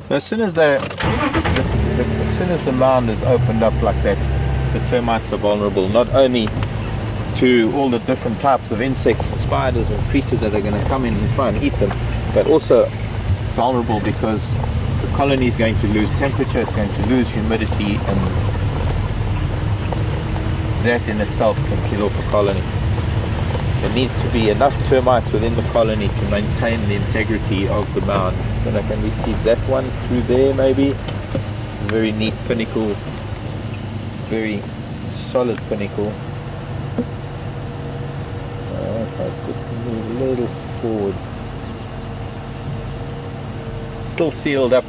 As soon as the mound is opened up like that, the termites are vulnerable not only to all the different types of insects and spiders and creatures that are going to come in and try and eat them, but also vulnerable because the colony is going to lose temperature, it's going to lose humidity, and that in itself can kill off a colony. There needs to be enough termites within the colony to maintain the integrity of the mound. And can we see that one through there maybe? A very neat pinnacle, very solid pinnacle. If I just move a little forward. Still sealed up.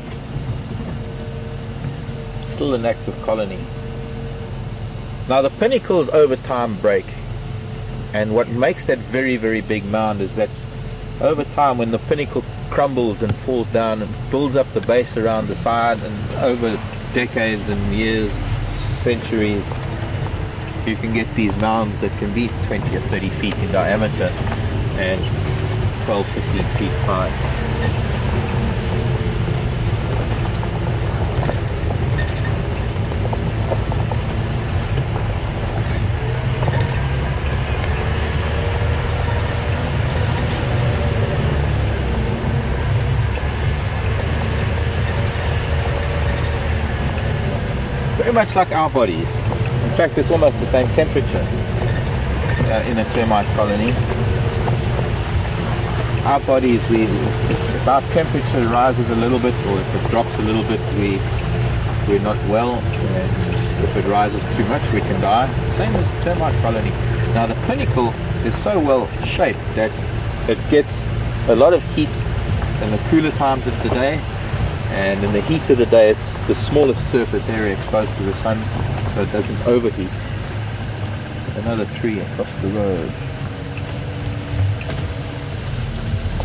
Still an active colony. Now the pinnacles over time break. And what makes that very, very big mound is that over time when the pinnacle crumbles and falls down and builds up the base around the side, and over decades and years, centuries, you can get these mounds that can be 20 or 30 feet in diameter and 12, 15 feet high. Very much like our bodies. In fact, it's almost the same temperature in a termite colony. Our bodies, if our temperature rises a little bit, or if it drops a little bit, we're not well, and if it rises too much, we can die. Same as the termite colony. Now the pinnacle is so well shaped that it gets a lot of heat in the cooler times of the day, and in the heat of the day it's the smallest surface area exposed to the sun, so it doesn't overheat. Another tree across the road.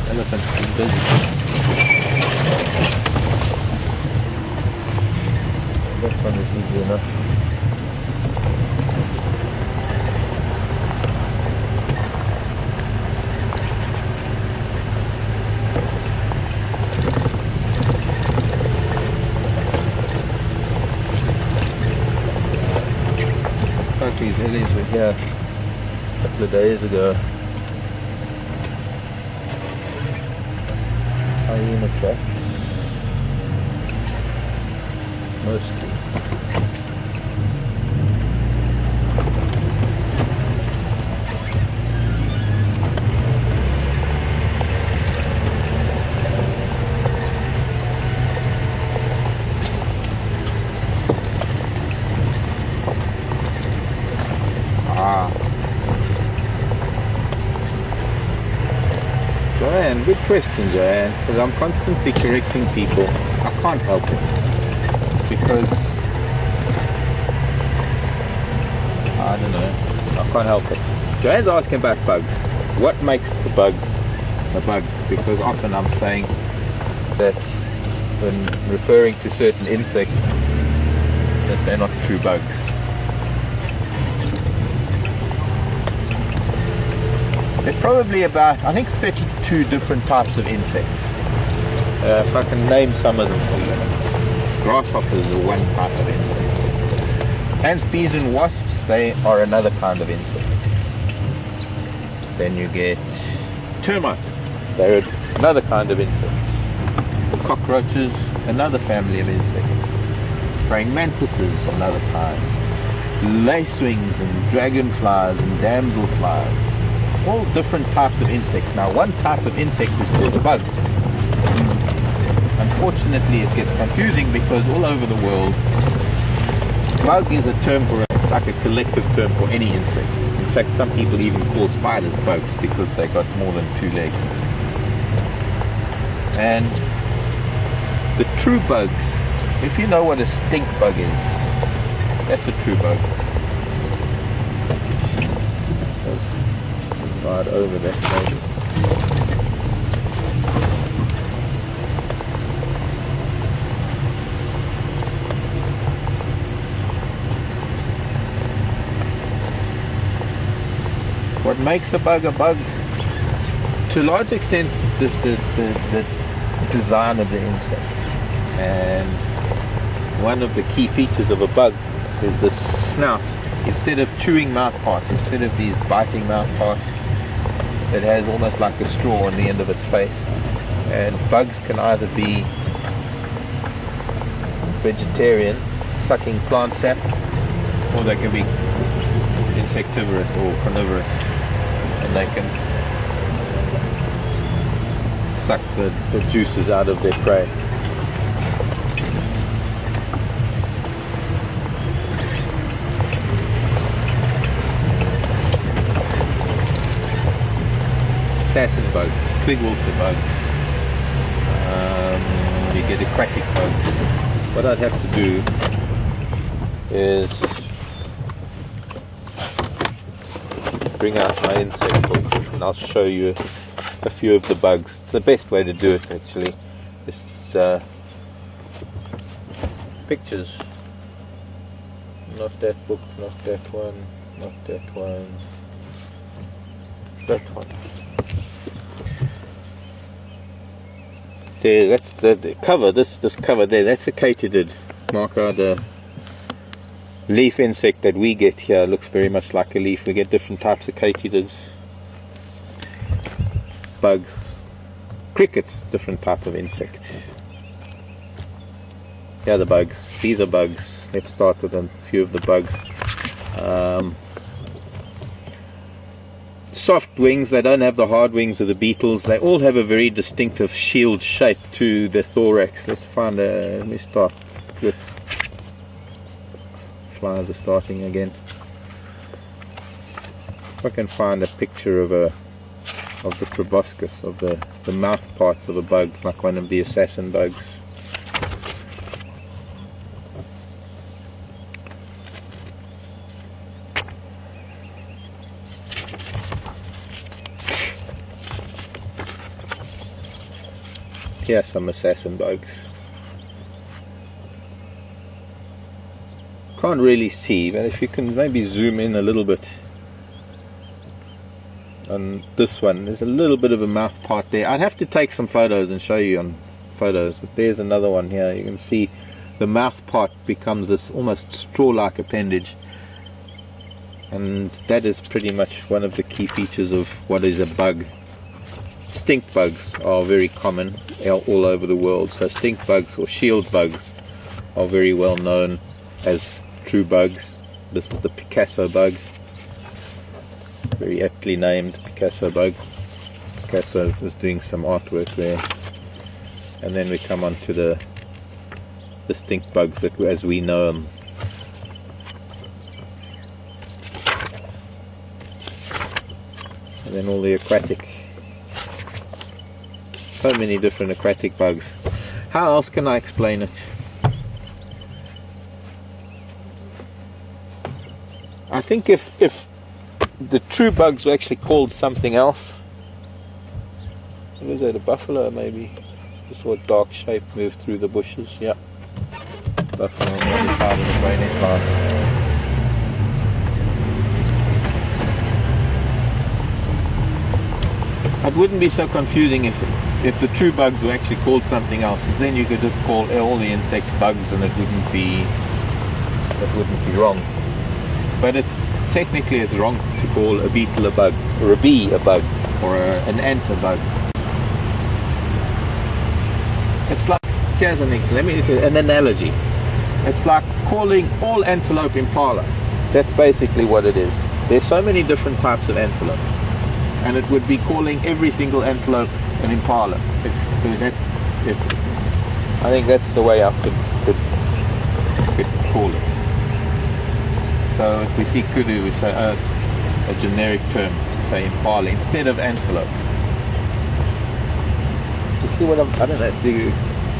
Elephant's been busy. That one is easy enough. These lilies were here a couple of days ago. Hyena tracks. Mostly. Joanne, good question, Joanne, because I'm constantly correcting people. I can't help it, because I don't know, I can't help it. Joanne's asking about bugs. What makes the bug a bug? Because often I'm saying that when referring to certain insects that they're not true bugs. There's probably about, I think, 32 different types of insects. If I can name some of them for you. Grasshoppers are one type of insect. Ants, bees and wasps, they are another kind of insect. Then you get termites, they're another kind of insect. Cockroaches, another family of insects. Praying mantises, another kind. Lacewings and dragonflies and damselflies. All different types of insects. Now, one type of insect is called a bug. Unfortunately, it gets confusing because all over the world, bug is a term for like a collective term for any insect. In fact, some people even call spiders bugs because they got more than 2 legs. And the true bugs, if you know what a stink bug is, that's a true bug. Right over that maybe. What makes a bug, to a large extent, the design of the insect. And one of the key features of a bug is the snout. Instead of chewing mouth parts, instead of these biting mouth parts, it has almost like a straw on the end of its face. And bugs can either be vegetarian, sucking plant sap, or they can be insectivorous or carnivorous, and they can suck the juices out of their prey. Assassin bugs, big water bugs, you get aquatic bugs. What I'd have to do is bring out my insect book and I'll show you a few of the bugs. It's the best way to do it actually. It's pictures. Not that book, not that one, not that one, that one. There, that's the cover, this cover there, that's a katydid. Marker, the leaf insect that we get here looks very much like a leaf. We get different types of katydids. Bugs. Crickets, different type of insect. Here are the bugs. These are bugs. Let's start with a few of the bugs. Soft wings, they don't have the hard wings of the beetles. They all have a very distinctive shield shape to the thorax. Let's find a, let me start with, flies are starting again. If I can find a picture of the proboscis, of the mouth parts of a bug, like one of the assassin bugs. Here are some assassin bugs. Can't really see, but if you can maybe zoom in a little bit on this one, there's a little bit of a mouth part there. I'd have to take some photos and show you on photos, but there's another one here. You can see the mouth part becomes this almost straw-like appendage, and that is pretty much one of the key features of what is a bug. Stink bugs are very common all over the world, so stink bugs or shield bugs are very well known as true bugs. This is the Picasso bug, very aptly named Picasso bug. Picasso was doing some artwork there. And then we come on to the stink bugs that, as we know them. And then all the aquatic. So many different aquatic bugs. How else can I explain it? I think if the true bugs were actually called something else. What is that, a buffalo maybe? Just saw a dark shape move through the bushes, yeah. Buffalo on the other side of the drainage line. It wouldn't be so confusing if the true bugs were actually called something else. Then you could just call all the insect bugs and it wouldn't be wrong. But technically it's wrong to call a beetle a bug, or a bee a bug, or an ant a bug. It's like, here's an analogy. It's like calling all antelope impala. That's basically what it is. There's so many different types of antelope, and it would be calling every single antelope an impala. I think that's the way I could call it. So if we see kudu, we say, oh, it's a generic term, say impala instead of antelope. You see what I don't know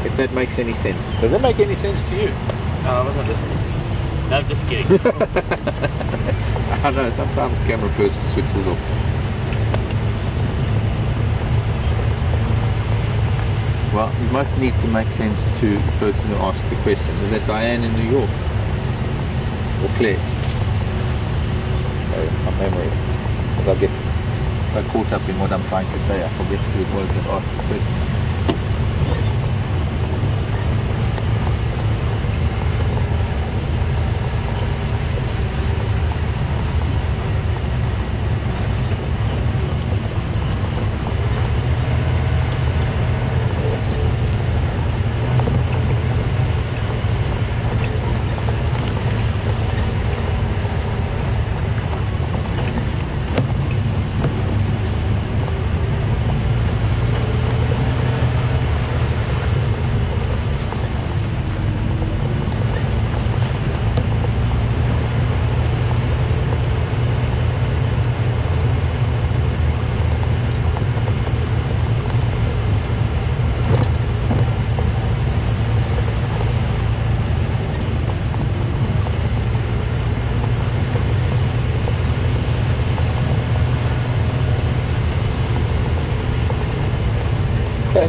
if that makes any sense. Does that make any sense to you? No, I wasn't listening. No, I'm just kidding. I know, sometimes camera person switches off. Well, it must need to make sense to the person who asked the question. Is that Diane in New York? Or Claire? My memory. Because I get so caught up in what I'm trying to say, I forget who it was that asked the question.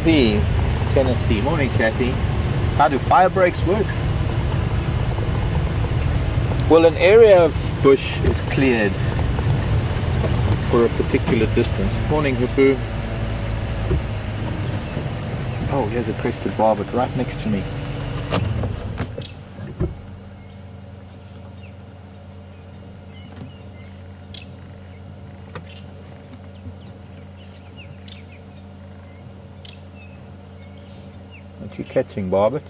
Kathy, Tennessee. Morning, Kathy. How do fire breaks work? Well, an area of bush is cleared for a particular distance. Morning, Hupu. Oh, here's a crested barbet right next to me. What you catching, barbet?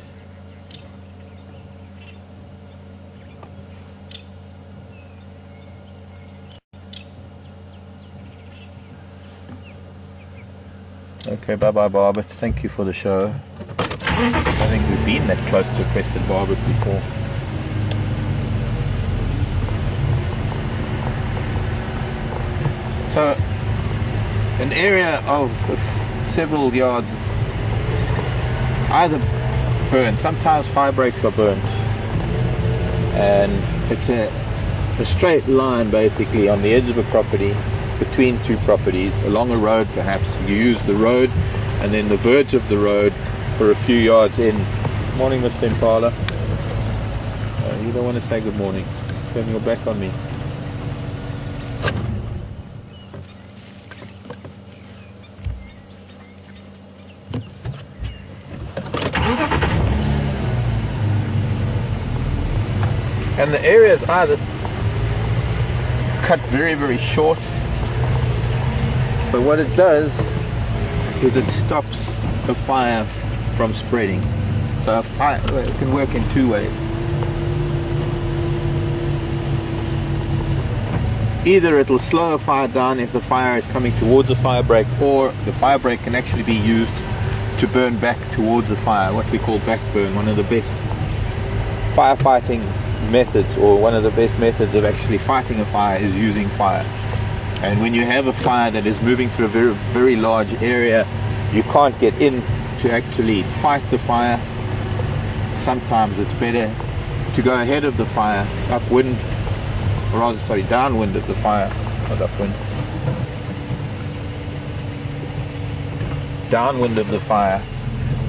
Okay, bye-bye, barbet. Thank you for the show. I think we've been that close to a crested barbet before. So, an area of several yards is either burned. Sometimes fire breaks are burnt, and it's a straight line basically on the edge of a property, between two properties, along a road perhaps. You use the road and then the verge of the road for a few yards in. Morning, Mr. Impala. You don't want to say good morning. Turn your back on me. And the area is either cut very, very short, but what it does is it stops the fire from spreading. So a fire, it can work in two ways. Either it'll slow a fire down if the fire is coming towards a fire break, or the fire break can actually be used to burn back towards the fire, what we call backburn. One of the best firefighting methods, or one of the best methods of actually fighting a fire, is using fire. And when you have a fire that is moving through a very, very large area, you can't get in to actually fight the fire. Sometimes it's better to go ahead of the fire, upwind, or rather, sorry, downwind of the fire, not upwind. Downwind of the fire,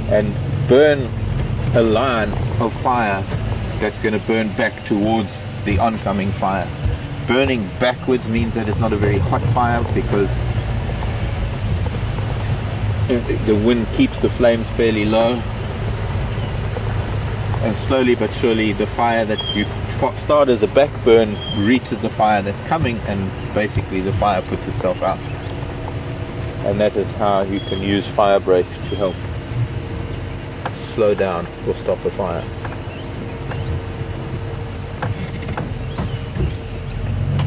and burn a line of fire that's going to burn back towards the oncoming fire. Burning backwards means that it's not a very hot fire, because the wind keeps the flames fairly low, and slowly but surely the fire that you start as a backburn reaches the fire that's coming, and basically the fire puts itself out. And that is how you can use fire breaks to help slow down or stop a fire.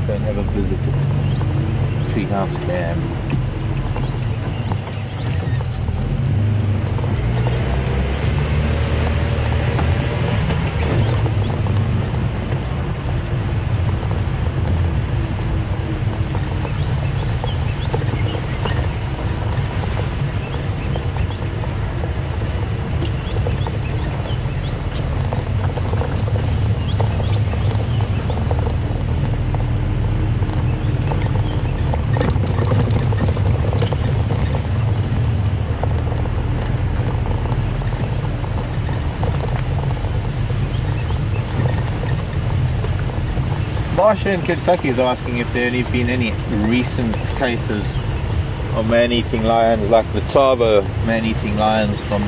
Go and have a visit at Treehouse Dam. Marsha in Kentucky is asking if there have been any recent cases of man-eating lions, like the Tsavo man-eating lions from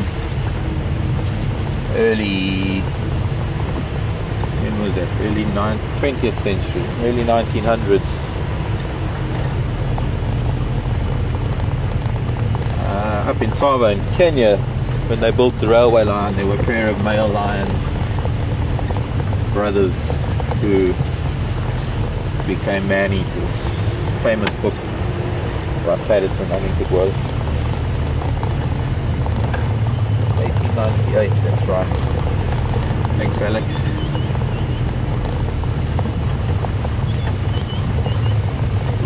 early, when was that? Early 20th century, early 1900s. Up in Tsavo in Kenya, when they built the railway line, there were a pair of male lions, brothers, who became man-eaters. Famous book by Patterson, I think it was. 1898, that's right. Thanks, Alex.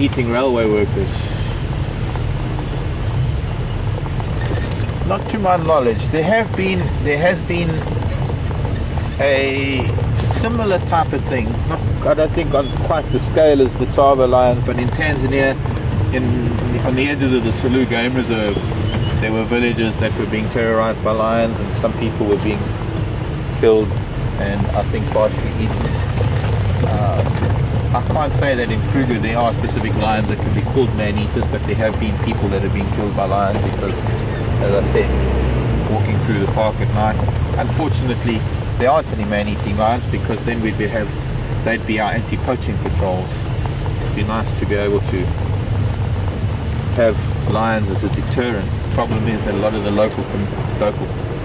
Eating railway workers. Not to my knowledge. There has been a similar type of thing, I don't think on quite the scale as the Tsavo lions, but in Tanzania, on the edges of the Selous Game Reserve, there were villages that were being terrorized by lions, and some people were being killed and I think partially eaten. I can't say that in Kruger there are specific lions that can be called man-eaters, but there have been people that have been killed by lions because, as I said, walking through the park at night. Unfortunately, there aren't any man-eating lions because then they'd be our anti-poaching patrols. It'd be nice to be able to have lions as a deterrent. The problem is that a lot of the local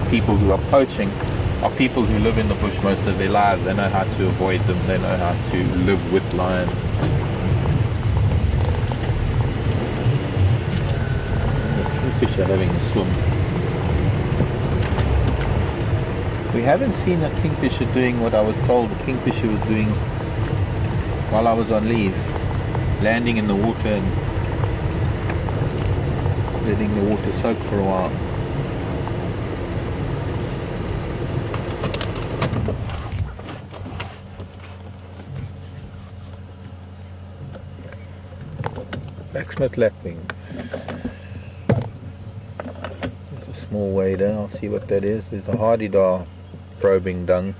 people who are poaching are people who live in the bush most of their lives. They know how to avoid them, they know how to live with lions. The kingfisher having a swim. We haven't seen a kingfisher doing what I was told the kingfisher was doing while I was on leave, landing in the water and letting the water soak for a while. Blacksmith lapwing. There's a small wader, I'll see what that is. There's a hardy-dar probing dung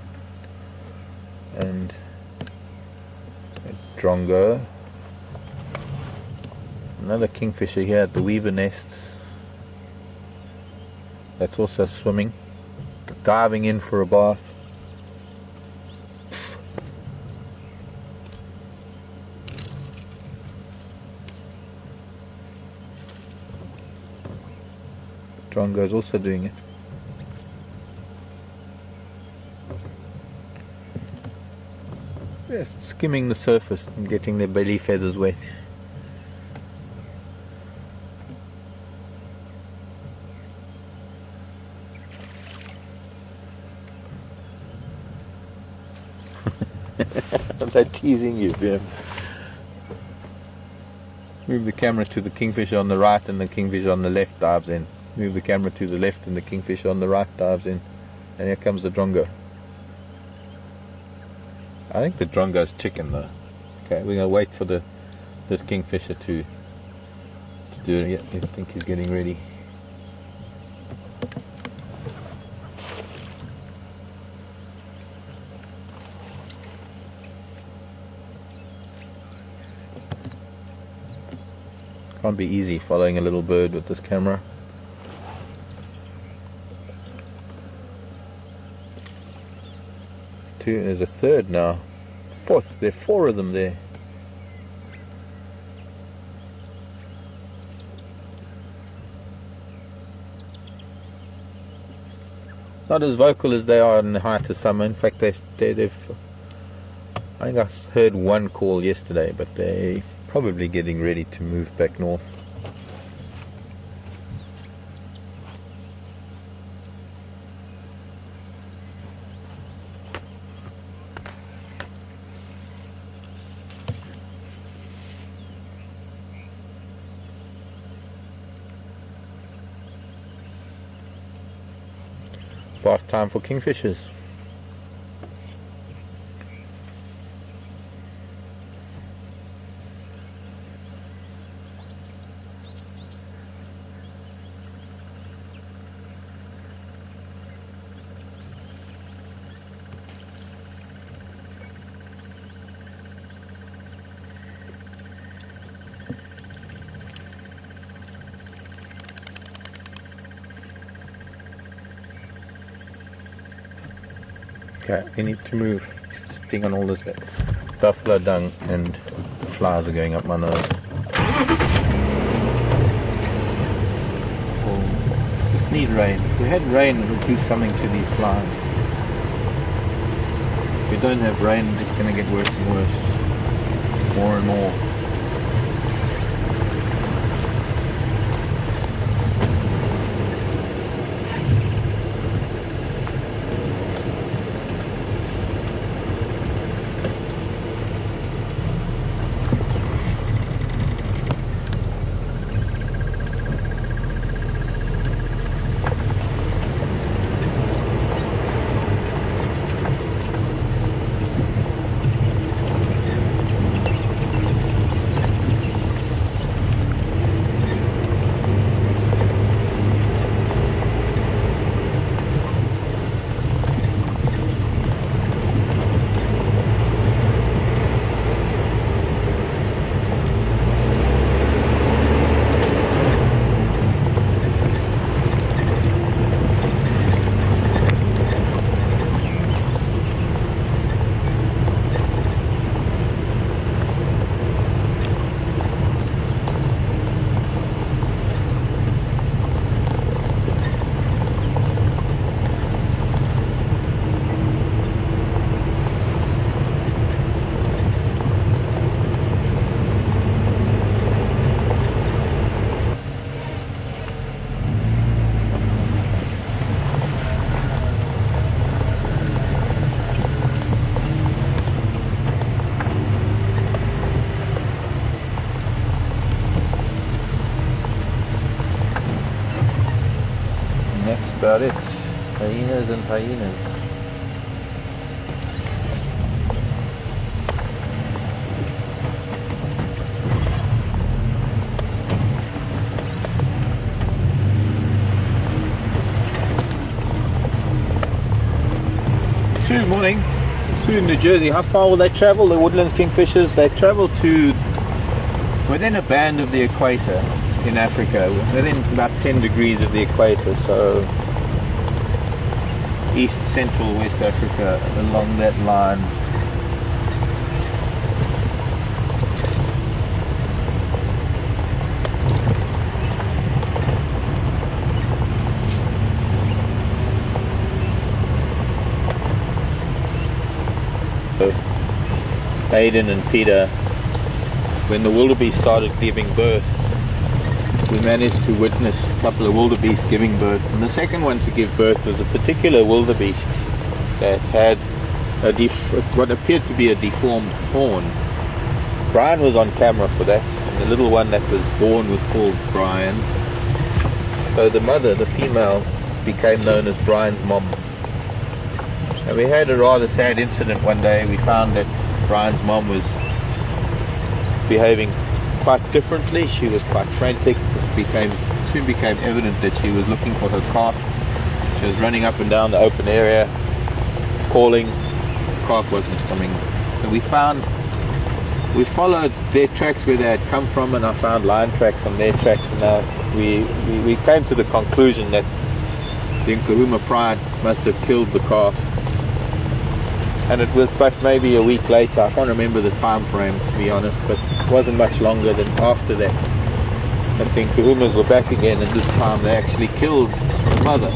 and a drongo. Another kingfisher here at the weaver nests. That's also swimming, diving in for a bath. Drongo is also doing it. Just skimming the surface and getting their belly feathers wet. They're teasing you, yeah. Move the camera to the kingfisher on the right and the kingfisher on the left dives in. Move the camera to the left and the kingfisher on the right dives in. And here comes the drongo. I think the drongo's chicken though. Okay, we're going to wait for this kingfisher to do it. Yeah, I think he's getting ready. Can't be easy following a little bird with this camera. There's a third now. Fourth, there are 4 of them there. Not as vocal as they are in the height of summer. In fact, they've I think I heard one call yesterday, but they're probably getting ready to move back north. Bath time for kingfishers. Okay, we need to move. Sitting on all this buffalo dung and flies are going up my nose. Oh, just need rain. If we had rain, it would do something to these flies. If we don't have rain, it's just going to get worse and worse. More and more. about it. Hyenas and hyenas. Good morning. Sioux in New Jersey. How far will they travel, the woodlands kingfishers? They travel to within a band of the equator in Africa, within about 10 degrees of the equator, so east, central, West Africa, along that line. Aiden and Peter, when the wildebeest started giving birth, we managed to witness a couple of wildebeest giving birth, and the second one to give birth was a particular wildebeest that had what appeared to be a deformed horn. Brian was on camera for that, and the little one that was born was called Brian. So the mother, the female, became known as Brian's mom. And we had a rather sad incident one day. We found that Brian's mom was behaving quite differently. She was quite frantic. It soon became evident that she was looking for her calf. She was running up and down the open area, calling. The calf wasn't coming. So we followed their tracks where they had come from, and I found lion tracks on their tracks. And now we came to the conclusion that the Nkuhuma pride must have killed the calf. And it was but maybe a week later, I can't remember the time frame to be honest, but it wasn't much longer than after that the Nkuhumas were back again, and this time they actually killed the mother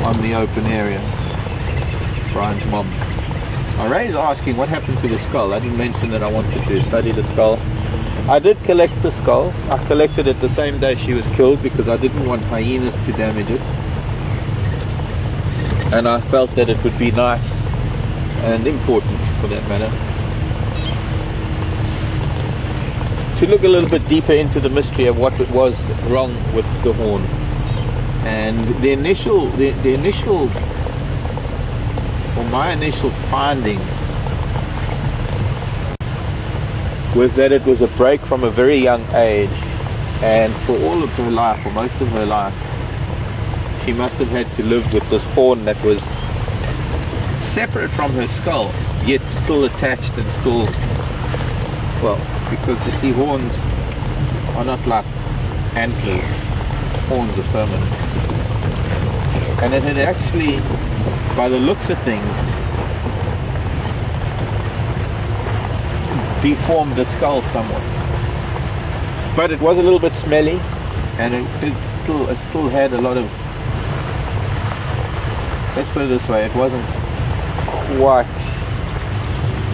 on the open area, Brian's mom. Ray's asking what happened to the skull. I didn't mention that I wanted to study the skull. I did collect the skull. I collected it the same day she was killed because I didn't want hyenas to damage it. And I felt that it would be nice and important, for that matter, to look a little bit deeper into the mystery of what it was wrong with the horn. And my initial finding was that it was a break from a very young age, and for all of her life, or most of her life, she must have had to live with this horn that was separate from her skull, yet still attached and still, well, because you see, horns are not like antlers. Horns are permanent. And it had actually, by the looks of things, deformed the skull somewhat. But it was a little bit smelly, and it still had a lot of, let's put it this way, it wasn't quite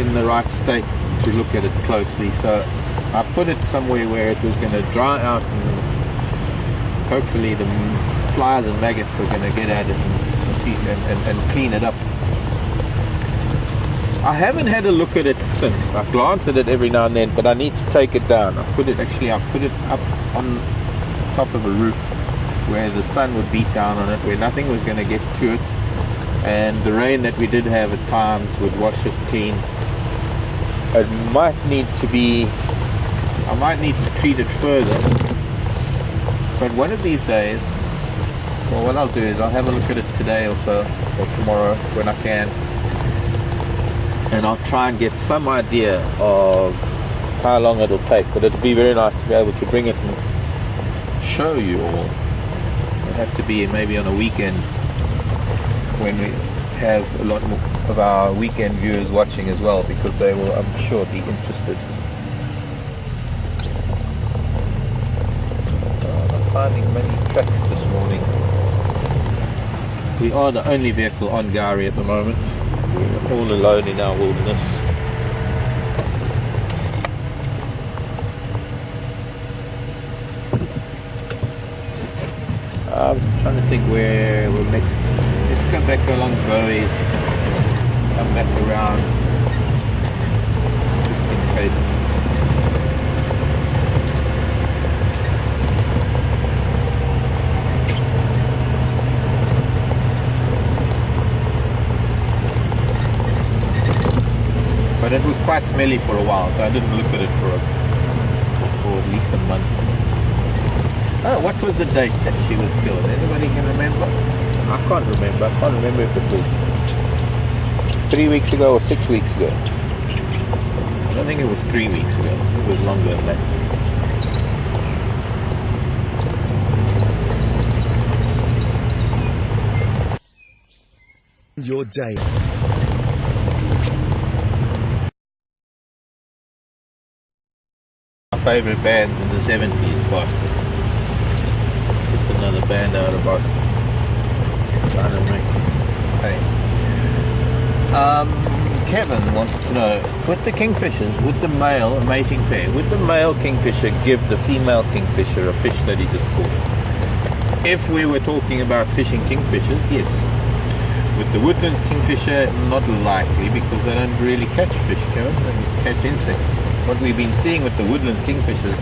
in the right state to look at it closely, so I put it somewhere where it was going to dry out, and hopefully the flies and maggots were going to get at it and clean it up. I haven't had a look at it since. I glance at it every now and then, but I need to take it down. I put it up on top of a roof where the sun would beat down on it, where nothing was going to get to it, and the rain that we did have at times would wash it clean. I might need to treat it further, but one of these days, well, what I'll do is I'll have a look at it today or so, or tomorrow when I can, and I'll try and get some idea of how long it'll take. But it'll be very nice to be able to bring it and show you all. It'll have to be maybe on a weekend when we have a lot more of our weekend viewers watching as well, because they will, I'm sure, be interested. I'm not finding many tracks this morning. We are the only vehicle on Gowrie at the moment. We're all alone in our wilderness. I'm trying to think where we're next. Let's go back along Zoe's, come back around, just in case. quite smelly for a while, so I didn't look at it for at least a month. Oh, what was the date that she was killed? Anybody can remember? I can't remember. I can't remember if it was 3 weeks ago or 6 weeks ago. I don't think it was 3 weeks ago. It was longer than that. Your day. My favourite bands in the 70s, Boston. Just another band out of Boston. Trying to make. Hey. Kevin wanted to know, with the kingfishers, would the male, a mating pair, would the male kingfisher give the female kingfisher a fish that he just caught? If we were talking about fishing kingfishers, yes. With the woodlands kingfisher, not likely, because they don't really catch fish, Kevin. They catch insects. What we've been seeing with the woodlands kingfishers,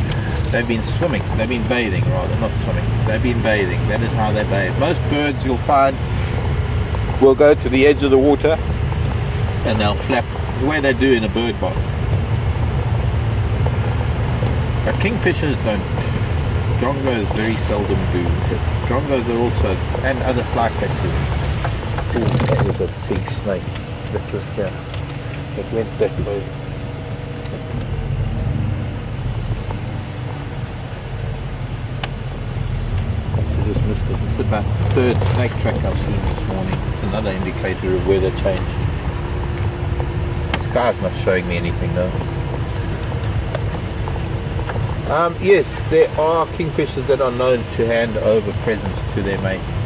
they've been swimming. They've been bathing, rather, not swimming. They've been bathing. That is how they bathe. Most birds you'll find will go to the edge of the water and they'll flap the way they do in a bird box. But kingfishers don't. Drongos very seldom do. Drongos are also, and other fly catchers. Oh, that was a big snake. That was here. It went that way. I just missed it. It's about the third snake track I've seen this morning. It's another indicator of weather change. The sky's not showing me anything though. Yes, there are kingfishers that are known to hand over presents to their mates.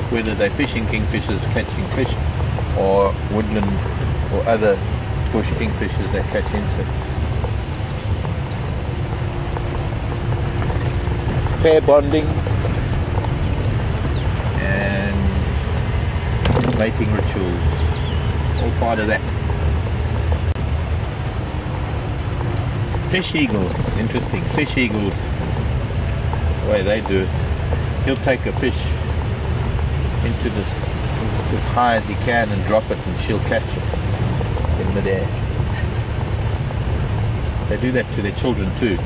Whether they're fishing kingfishers catching fish, or woodland or other bush kingfishers that catch insects. Pair bonding and mating rituals, all part of that. Fish eagles, interesting. Fish eagles, the way they do it, he'll take a fish into this as high as he can and drop it, and she'll catch it in midair. They do that to their children too.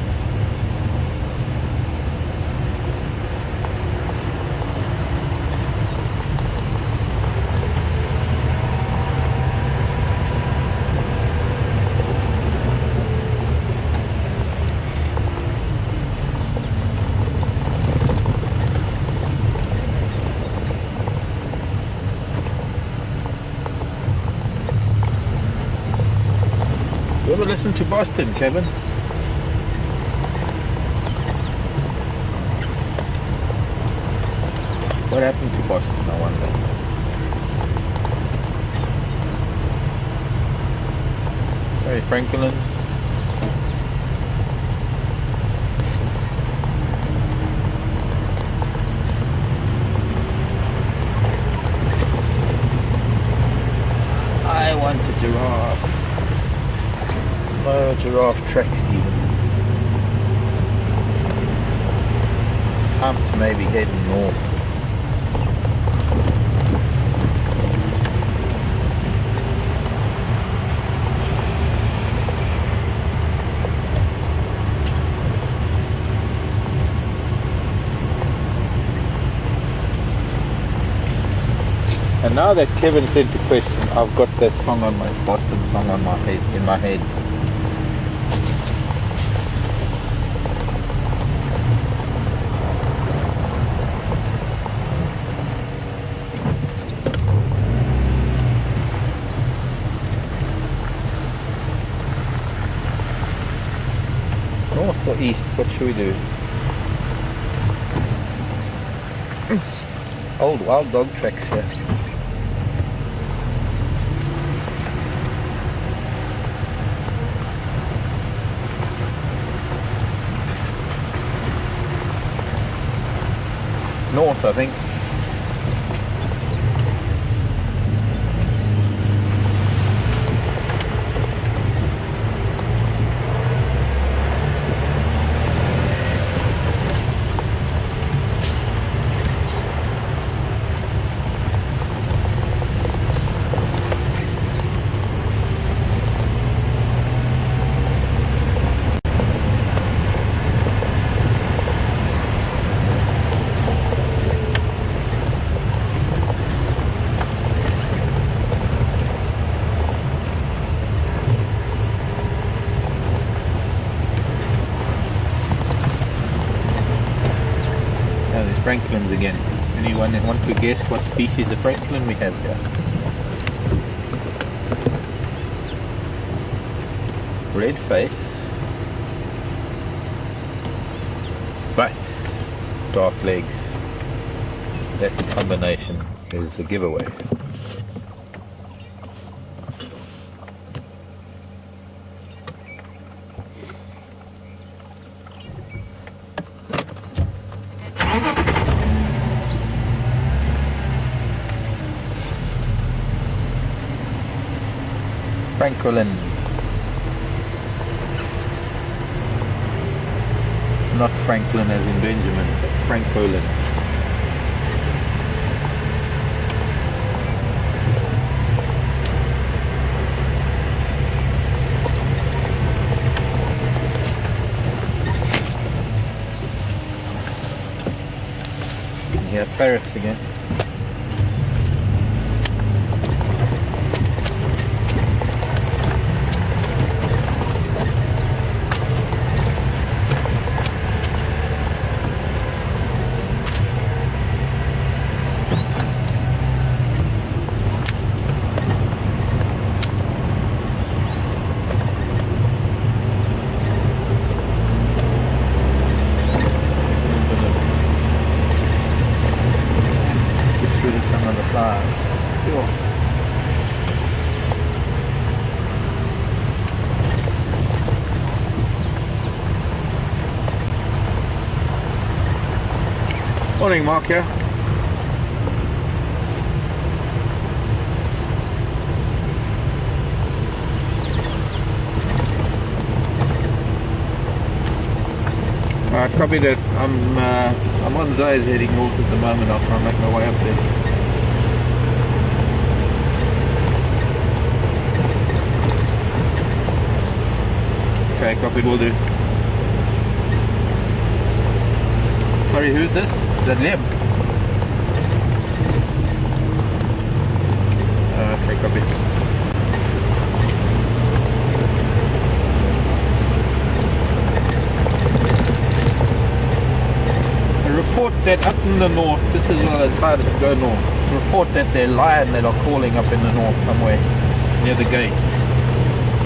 You ever listen to Boston, Kevin? What happened to Boston, I wonder? Hey, Franklin. I want a giraffe. No giraffe tracks even. Time to maybe head north. And now that Kevin sent the question, I've got that song on my Boston song on my head, in my head. North or east? What should we do? Old wild dog tracks here. North, I think. Franklins again. Anyone that want to guess what species of franklin we have here? Red face, but dark legs. That combination is a giveaway. Francolin. Not Franklin as in Benjamin, but Francolin. Yeah, ferrets again. Morning, Mark here. Alright, copy that. I'm on Zay's heading north at the moment. I'll try and make my way up there. Okay, copied, will do. Sorry, who's this? Is that Lem? Okay, copy. A report that up in the north, just as well as decided to go north, report that there's lion that are calling up in the north somewhere near the gate.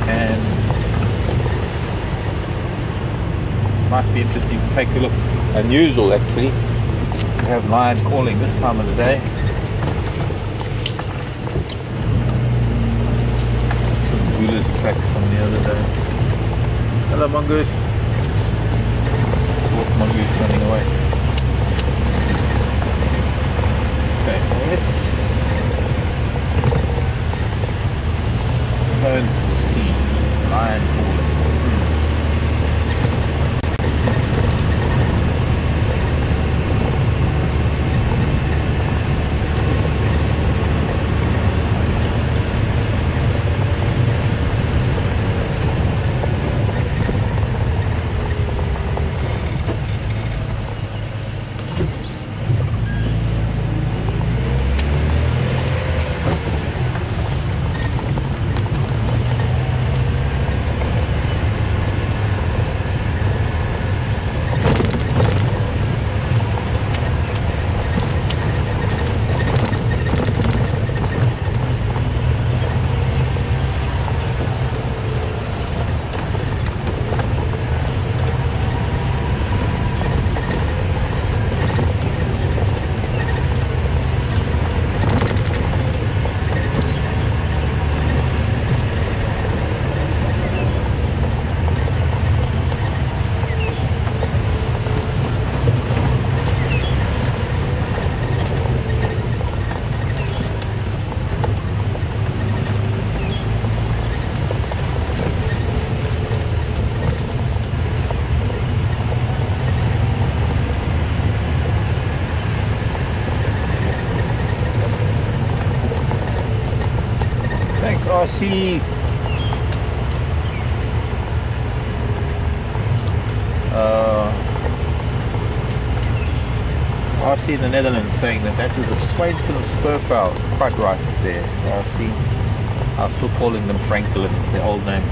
And might be interesting to take a look. Unusual actually to have lion calling this time of the day. Some Woolers tracks from the other day. Hello mongoose. Wolf mongoose running away. Okay, well let's go and see lion calling. RC RC in the Netherlands saying that was a Swainson's spurfowl. Quite right there. RC. I'm still calling them Francolins, their old name.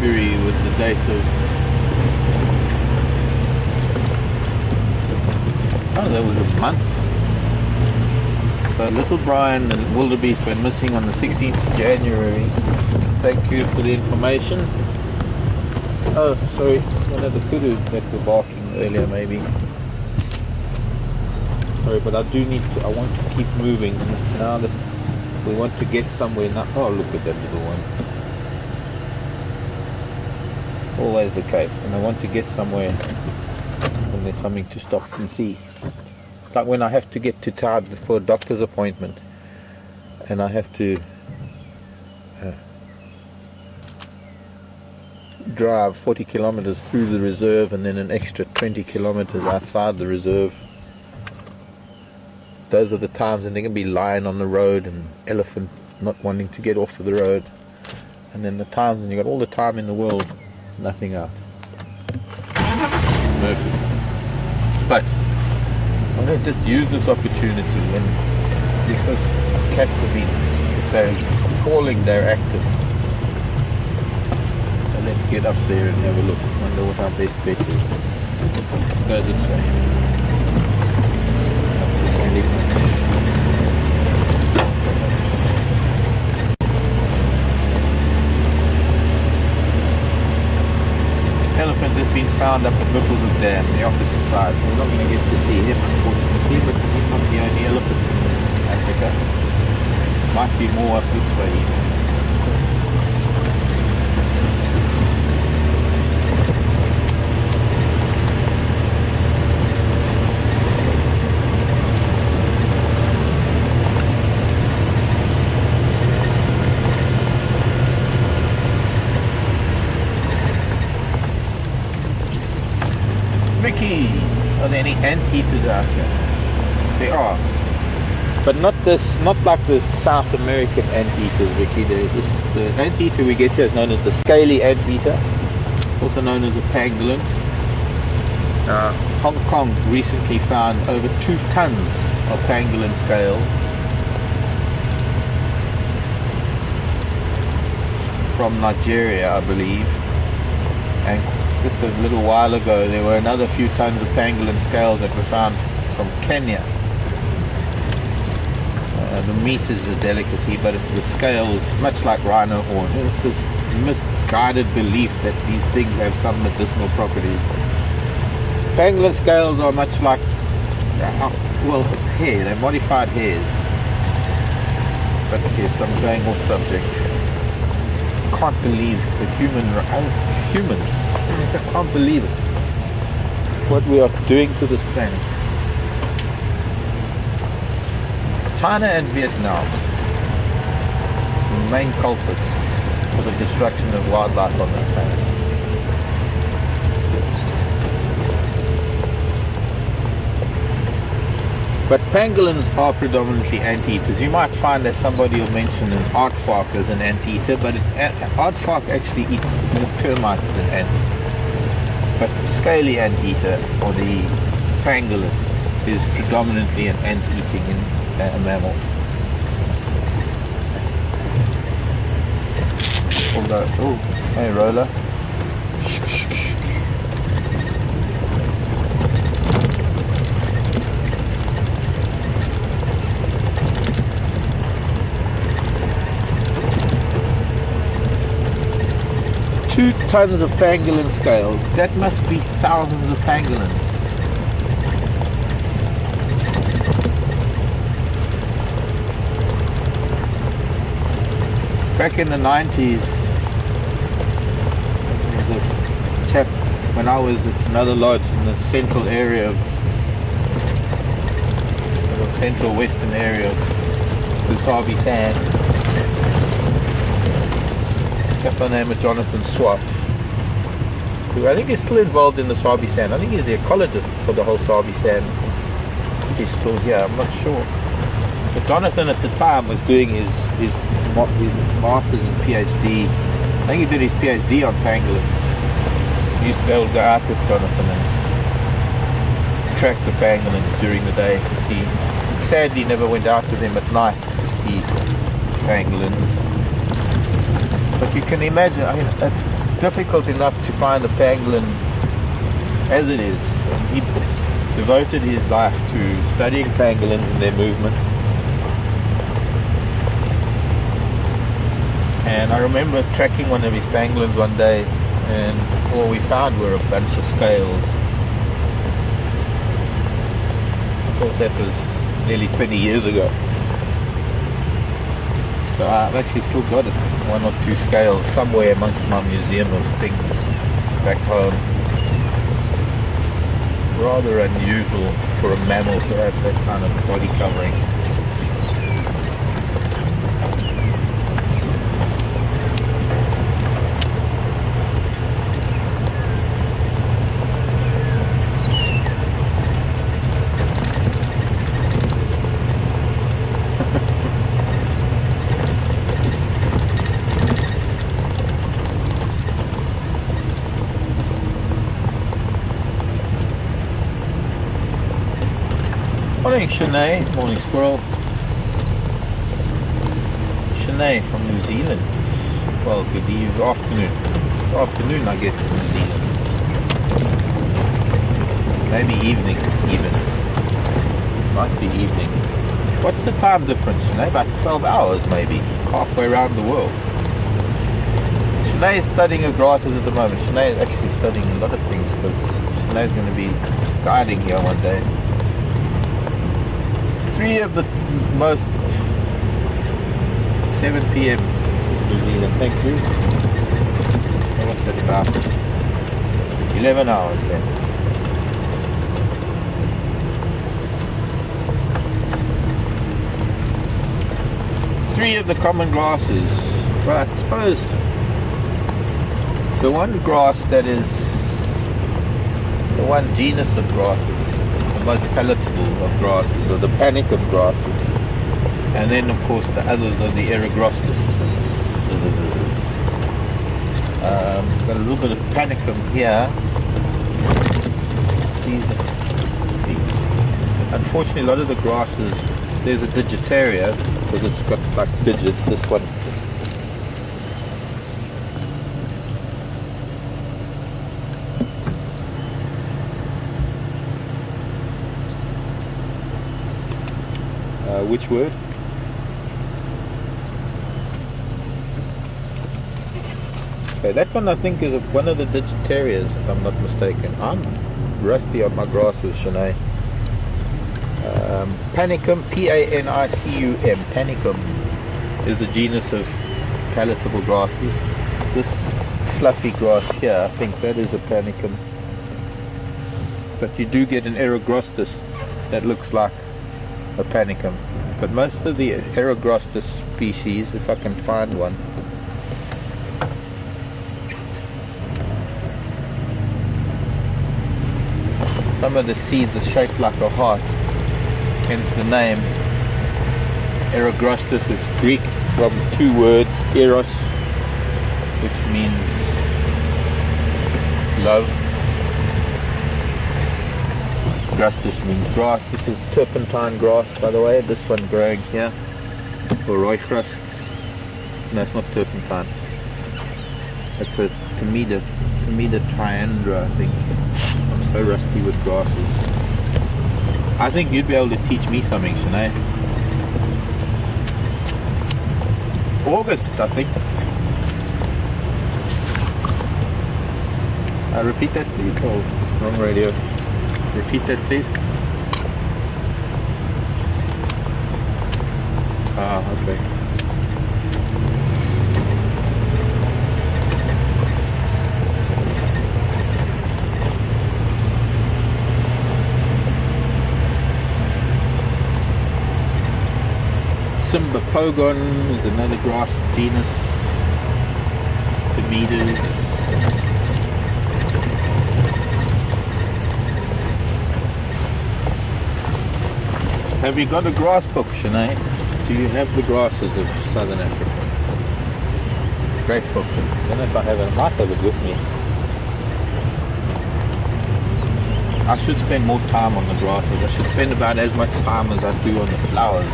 February was the date of... Oh, that was a month. So little Brian and wildebeest went missing on the 16th of January. Thank you for the information. Oh, sorry, one of the kudu that were barking earlier maybe. Sorry, but I want to keep moving now that we want to get somewhere now. Oh, look at that little one. Always the case, and I want to get somewhere when there's something to stop and see. It's like when I have to get to town for a doctor's appointment and I have to drive 40 kilometers through the reserve and then an extra 20 kilometers outside the reserve. Those are the times when they can be lying on the road and elephant not wanting to get off of the road, and then the times when you've got all the time in the world, nothing out. Murphy. But I'm going to just use this opportunity, and because cats have been, if they're calling, they're active. So let's get up there and have a look. Wonder what our best bet is. Go this way. Up to Sandy Point. Elephant has been found up at Whippleswood Dam, the opposite side. We're not going to get to see him, unfortunately, but he's not the only elephant in Africa. Might be more up this way even. Mickey, are there any anteaters out here? There are, but not like the South American anteaters, Vicky. The anteater we get here is known as the scaly anteater, also known as a pangolin. Hong Kong recently found over 2 tons of pangolin scales from Nigeria, I believe, and just a little while ago there were another few tons of pangolin scales that were found from Kenya. The meat is a delicacy, but it's the scales, much like rhino horn. It's this misguided belief that these things have some medicinal properties. Pangolin scales are much like, well, it's hair, they're modified hairs. But yes, I'm going off subject. Can't believe the humans. I can't believe it. What we are doing to this planet. China and Vietnam, the main culprits for the destruction of wildlife on this planet. But pangolins are predominantly anteaters. You might find that somebody will mention an aardvark as an anteater, but aardvark actually eat more termites than ants. But the scaly anteater, or the pangolin, is predominantly an ant-eating mammal. Although, oh, hey Roller. 2 tons of pangolin scales. That must be thousands of pangolins. Back in the 90s, there was a chap, when I was at another lodge in the central area of, the central western area of the Sabi Sand, a chap by the name of Jonathan Swart, who I think is still involved in the Sabi Sand. I think he's the ecologist for the whole Sabi Sand. He's still here, I'm not sure. But Jonathan at the time was doing his master's and PhD. I think he did his PhD on pangolin. He used to be able to go out with Jonathan and track the pangolins during the day to see. Sadly, never went out with him at night to see pangolins. But you can imagine, I mean, difficult enough to find a pangolin as it is. And he devoted his life to studying pangolins and their movements. And I remember tracking one of his pangolins one day, and all we found were a bunch of scales. Of course, that was nearly 20 years ago. So I've actually still got it, one or two scales somewhere amongst my museum of things back home. Rather unusual for a mammal to have that kind of body covering. Morning Shanae, morning squirrel. Shanae from New Zealand. Well, good afternoon. It's afternoon, I guess, in New Zealand. Maybe evening, even. Might be evening. What's the time difference, Shanae? About 12 hours, maybe. Halfway around the world. Shanae is studying her grasses at the moment. Shanae is actually studying a lot of things because Shanae is going to be guiding here one day. 3 of the most 7 p.m. New Zealand, thank you. What's that about? 11 hours then. Three of the common grasses. Well, I suppose the one grass that is the one genus of grasses, the most palatable of grasses, are the panicum grasses, and then of course the others are the eragrostis. Got a little bit of panicum here. Let's see. Unfortunately, a lot of the grasses, there's a digitaria because it's got like digits. This one. Which word? Okay, that one I think is one of the digitarias, if I'm not mistaken. I'm rusty on my grasses, Shanae. Panicum, P-A-N-I-C-U-M. Panicum is the genus of palatable grasses. This fluffy grass here, I think that is a panicum. But you do get an eragrostis that looks like a panicum. But most of the eragrostis species, if I can find one, some of the seeds are shaped like a heart, hence the name eragrostis. It's Greek from 2 words, eros, which means love. Grostis means grass. This is turpentine grass, by the way. This one growing here, or rooigras. No, it's not turpentine. It's a Tomida triandra, I think. I'm so rusty with grasses. I think you'd be able to teach me something, Shanae. August, I think. Repeat that, please. Oh, wrong radio. Repeat that, please. Ah, okay. Cymbopogon is another grass genus. Tomidas. Have you got a grass book, Shanae? Do you have the grasses of Southern Africa? Great book. I don't know if I have it. I might have it with me. I should spend more time on the grasses. I should spend about as much time as I do on the flowers.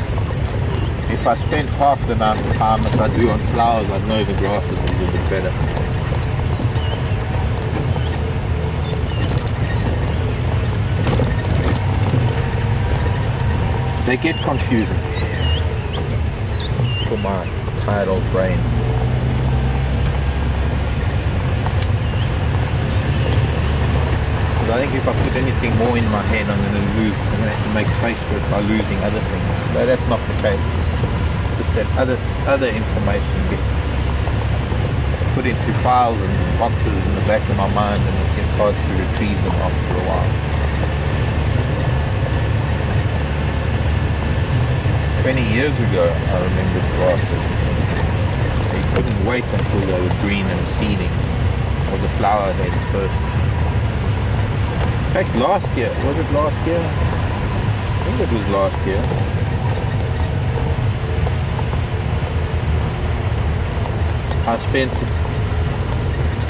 If I spent half the amount of time as I do on flowers, I'd know the grasses a little bit better. They get confusing for my tired old brain. But I think if I put anything more in my head, I'm going to lose. I'm going to have to make space for it by losing other things. But that's not the case. It's just that other information gets put into files and boxes in the back of my mind, and it gets hard to retrieve them after a while. 20 years ago, I remember grasses. They couldn't wait until they were green and seeding, or the flower heads first. In fact, last year, was it last year? I think it was last year. I spent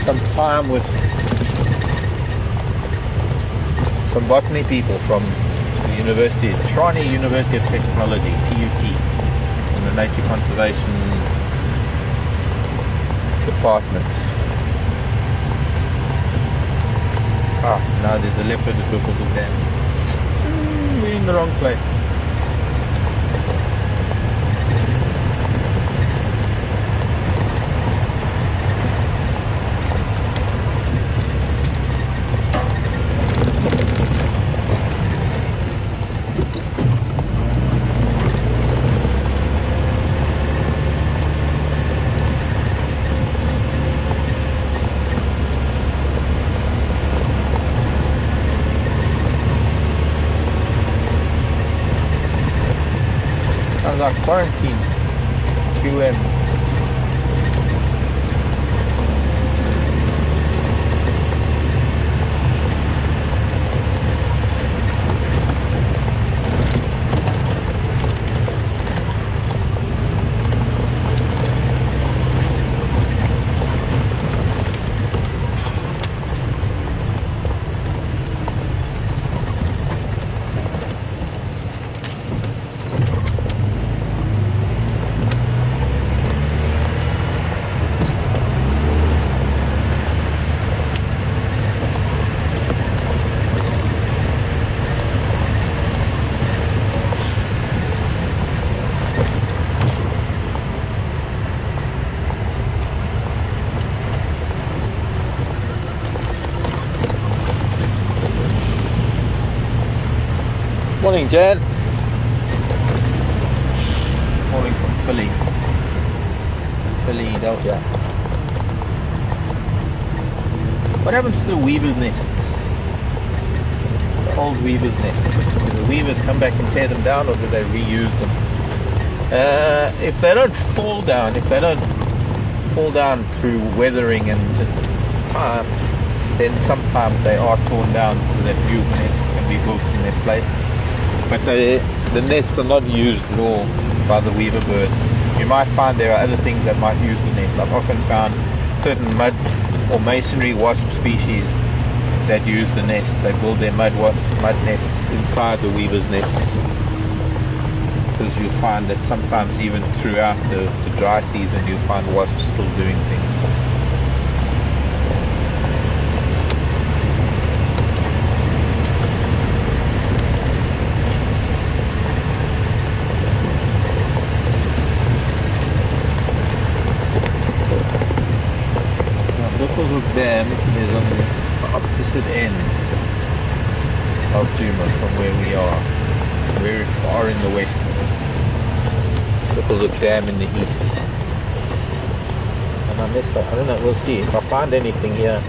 some time with some botany people from the University, Trani University of Technology, TUT, in the Nature Conservation Department. Ah, now there's a leopard at Buffalo Dam. We're in the wrong place. Like quarantine QM. Morning, Jan. Morning from Philly, Philadelphia. What happens to the weaver's nests? The old weaver's nests? Do the weavers come back and tear them down, or do they reuse them? If they don't fall down, through weathering and just time, then sometimes they are torn down so that new nests can be built in their place. But the nests are not used at all by the weaver birds. You might find there are other things that might use the nest. I've often found certain mud or masonry wasp species that use the nest. They build their mud nests inside the weaver's nest. Because you'll find that sometimes even throughout the dry season you'll find wasps still doing things. Dam is on the opposite end of Djuma from where we are, very far in the west. Buffalo Dam in the east. And unless I don't know, we'll see. If I find anything here,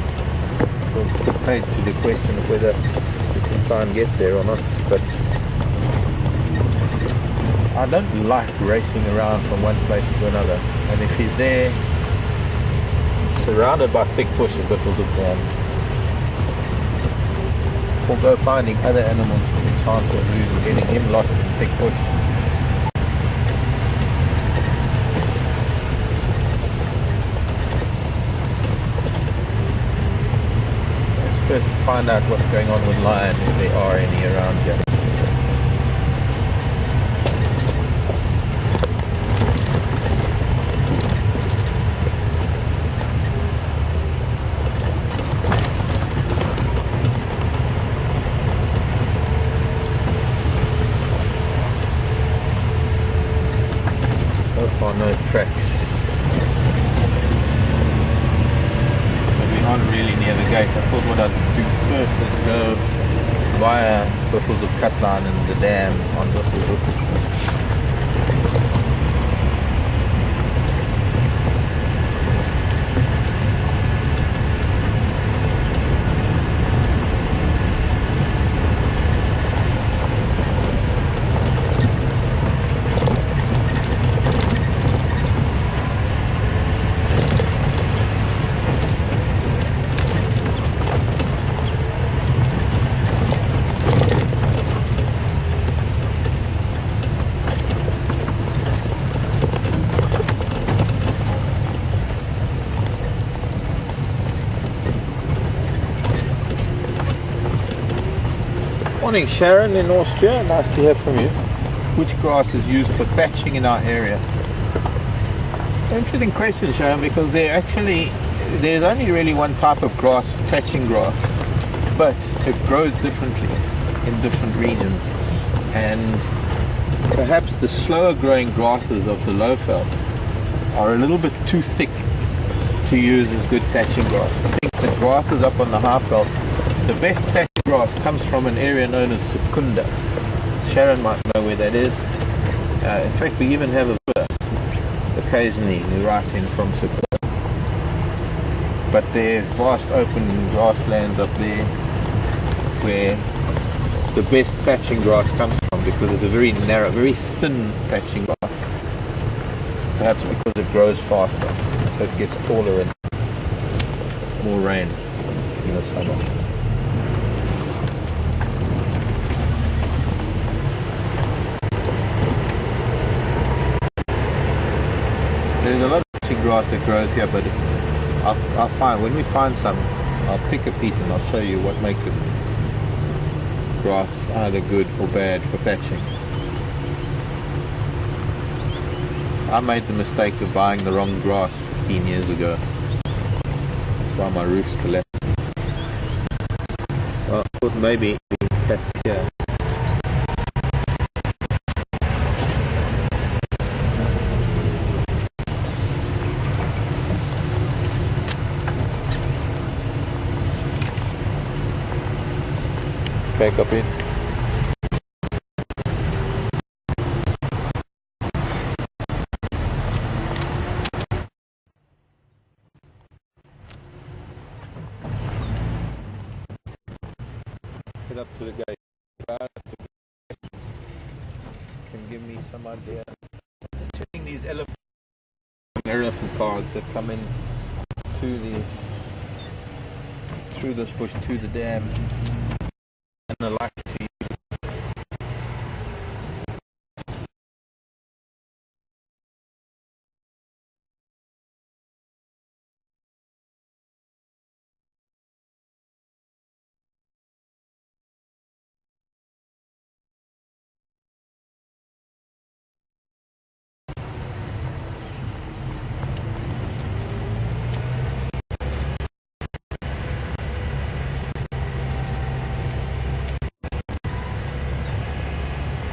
we'll put paid to the question of whether we can try and get there or not. But I don't like racing around from one place to another. And if he's there, surrounded by thick bush at Buffalo Dam, we'll go finding other animals with a chance of getting him lost in thick bush. Let's first find out what's going on with lion, if there are any around here. There's no via buffels of cut line and the dam on buffels of. Morning Sharon in Austria, nice to hear from you. Which grass is used for thatching in our area? Interesting question, Sharon, because there's only really one type of grass, thatching grass, but it grows differently in different regions, and perhaps the slower growing grasses of the low veld are a little bit too thick to use as good thatching grass. I think the grasses up on the high veld, the best thatching grass comes from an area known as Secunda. Sharon might know where that is. In fact, we even have a viewer occasionally who writes in from Secunda. But there's vast open grasslands up there where the best thatching grass comes from, because it's a very narrow, very thin thatching grass. Perhaps because it grows faster, so it gets taller and more rain in the summer. There's a lot of thatching grass that grows here, but I'll find, when we find some, I'll pick a piece and I'll show you what makes it grass either good or bad for thatching. I made the mistake of buying the wrong grass 15 years ago. That's why my roof's collapsed. Well, I thought maybe that's here. Okay, copy. Head up to the gate. Can give me some idea. Just checking these elephant paths that come in through this bush to the dam. And I like to use.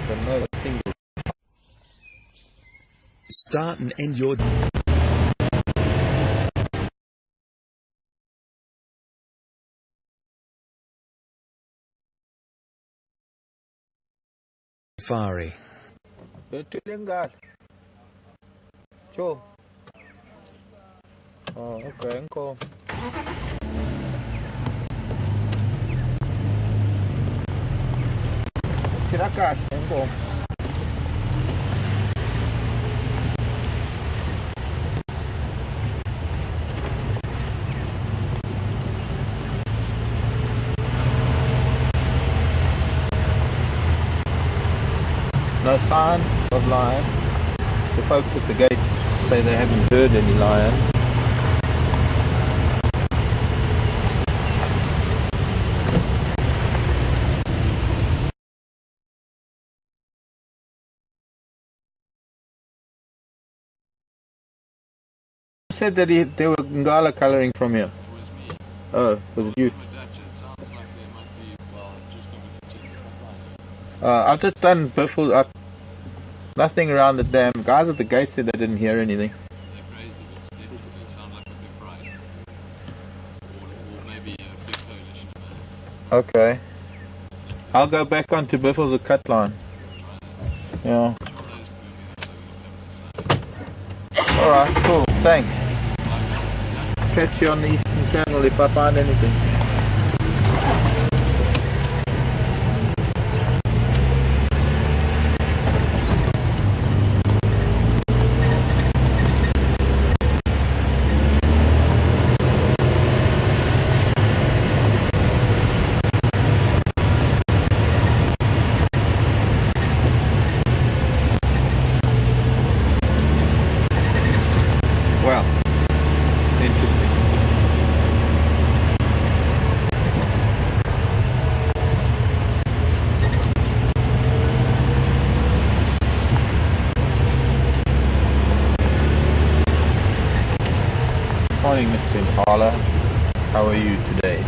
Another single. Start and end your safari. Sure. Oh, okay, cool. Tirakas, cool. No sign of lion. The folks at the gate say they haven't heard any lion. Said that there were Ngala colouring from here. Oh, was it you? I've just done biffle up. Nothing around the dam. Guys at the gate said they didn't hear anything. They're crazy, but it definitely sounds like a big fry. Or maybe a big coalition. Okay. I'll go back onto Biffles or Cutline. Yeah. Alright, cool. Thanks. Catch you on the Eastern Channel if I find anything. Well, interesting. Morning, Mr. Impala. How are you today?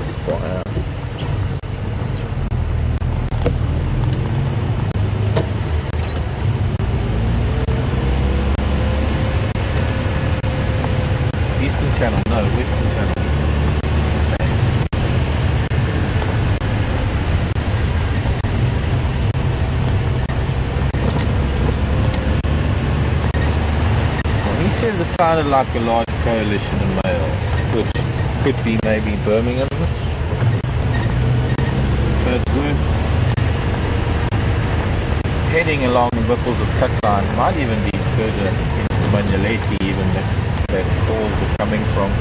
Eastern Channel, no, Western Channel. Well, he says it sounded like a large coalition of males, which could be maybe Birmingham. So it's worth heading along Biffles of Cutline. Might even be further into Manjaleti even that calls are coming from.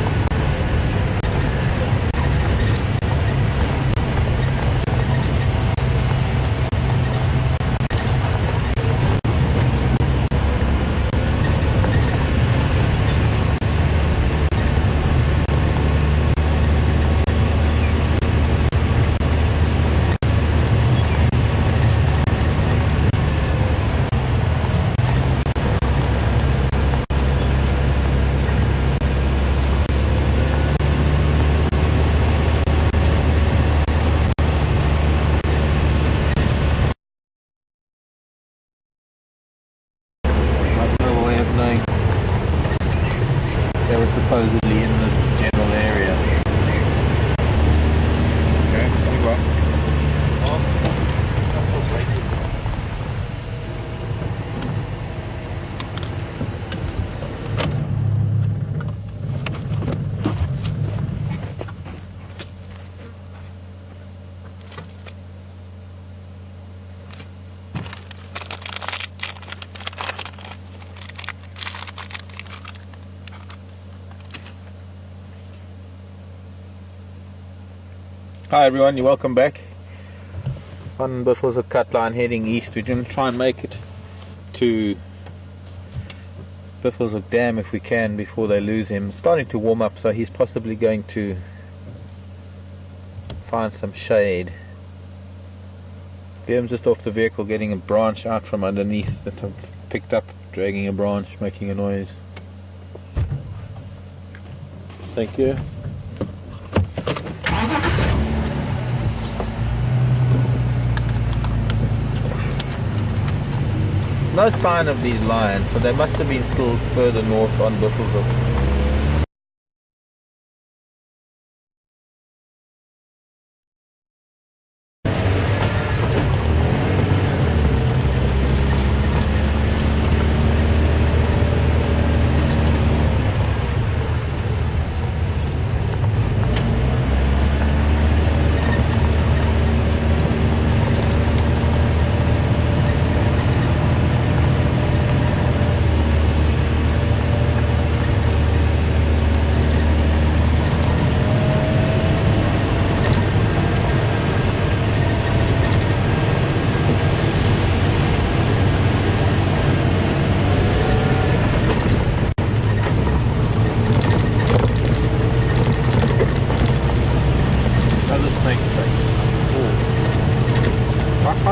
They were supposedly in this general area. Okay, very well. Hi everyone, you're welcome back. On Biffles of Cutline heading east. We're going to try and make it to Biffles of Dam if we can before they lose him. It's starting to warm up, so he's possibly going to find some shade. BM's just off the vehicle getting a branch out from underneath that I've picked up, dragging a branch, making a noise. Thank you. No sign of these lions, so they must have been still further north on Buffelshoek.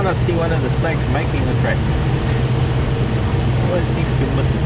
I see one of the snakes making the tracks. I always seem to miss it.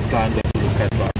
cat line, go to the cat line.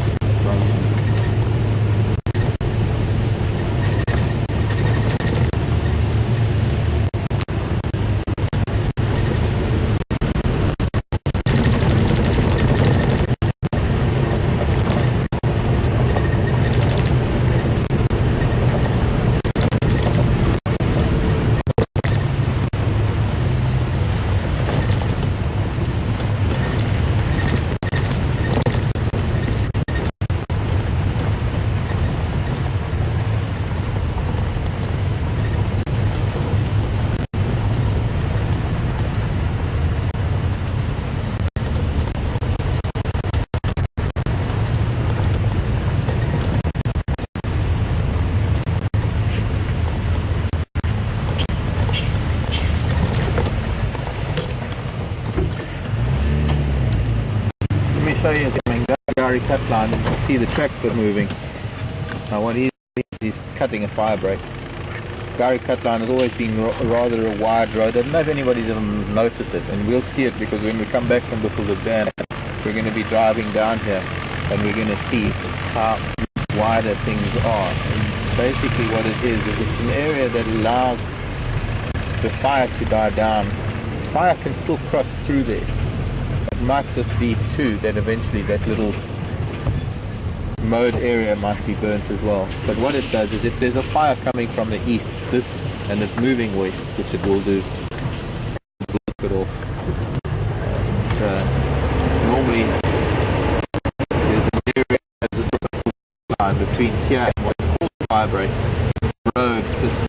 Show you something. Gary cut line, you can see the tractor moving. Now what he's cutting a fire break. Gary cut line has always been rather a wide road. I don't know if anybody's ever noticed it, and we'll see it because when we come back from Buffalo Dam, we're going to be driving down here and we're going to see how wider things are. And basically what it is it's an area that allows the fire to die down. Fire can still cross through there. It might just be too that eventually that little mode area might be burnt as well. But what it does is if there's a fire coming from the east, and it's moving west, which it will do, block it off. Normally there's an area that's a line between here and what's called the fire break road, just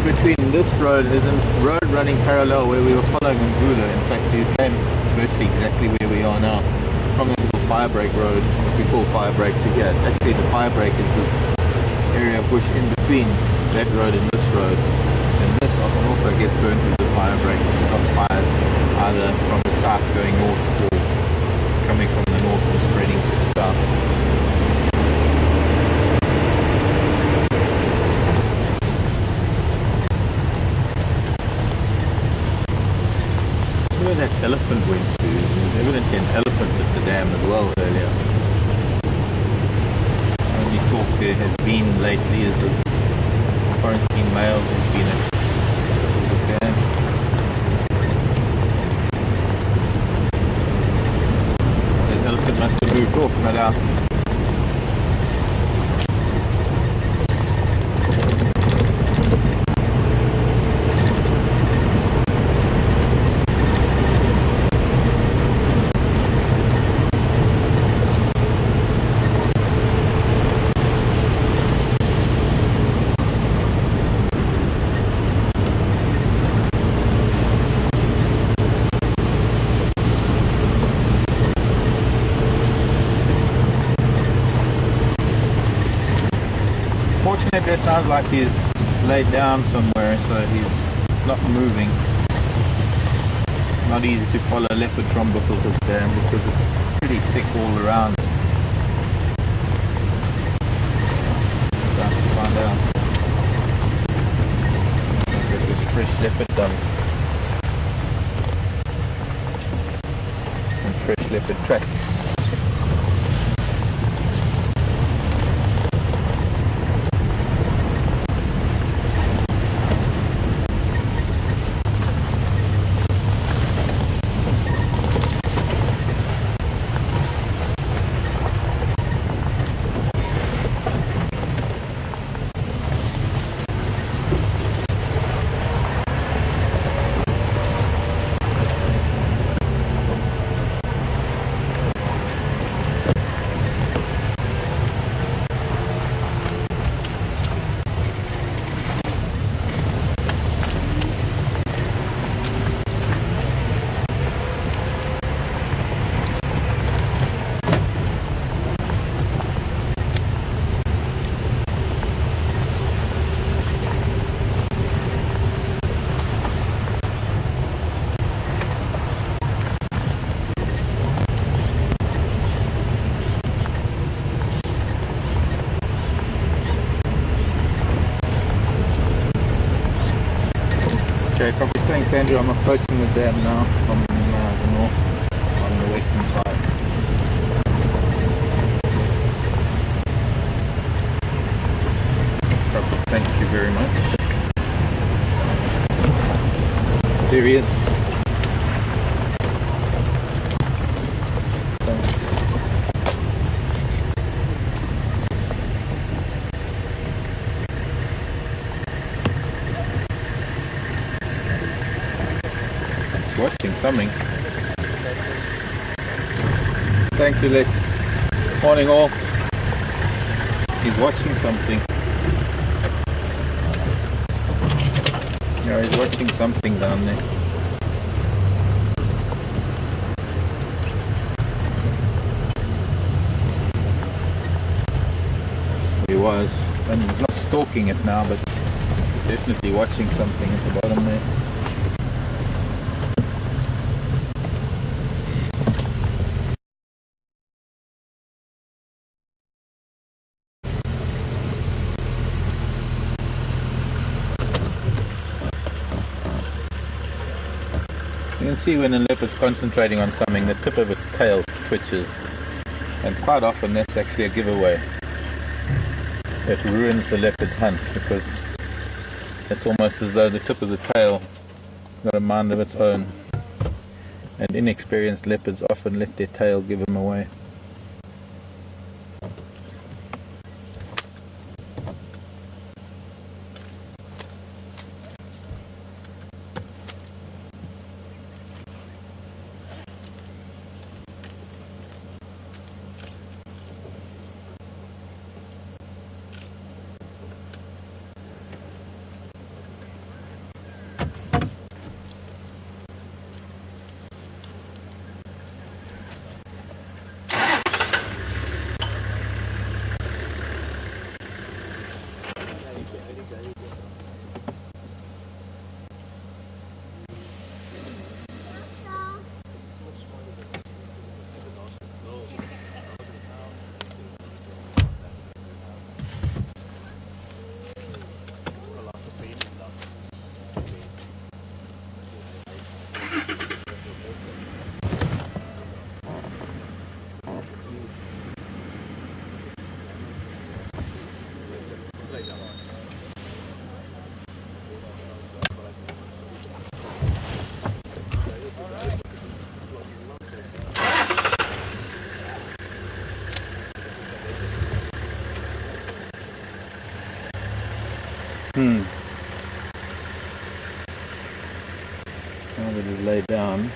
between this road is a road running parallel where we were following Mbula. In fact, you came virtually exactly where we are now from the little fire break road, what we call fire break, to here. Actually, the fire break is this area of bush in between that road and this road, and this often also gets burnt with the fire break to stop fires either from the south going north or coming from the north and spreading to the south. Where that elephant went to, there's evidently an elephant at the dam as well earlier. The only talk there has been lately is the quarantine male has been at the dam. That elephant must have moved off, no doubt. Fortunately, it sounds like he's laid down somewhere, so he's not moving. Not easy to follow a leopard from Buffalo Dam because it's pretty thick all around. Time to find out. Get this fresh leopard done. And fresh leopard tracks. Andrew, I'm approaching the dam now from the north, on the western side. Thank you very much. There he is. Watching something. Thank you, Lex. Morning all. He's watching something. Yeah, he's watching something down there. He was, and he's not stalking it now, but he's definitely watching something at the bottom there. You can see when a leopard's concentrating on something, the tip of its tail twitches, and quite often that's actually a giveaway. It ruins the leopard's hunt because it's almost as though the tip of the tail got a mind of its own, and inexperienced leopards often let their tail give them away. Now that it's laid down,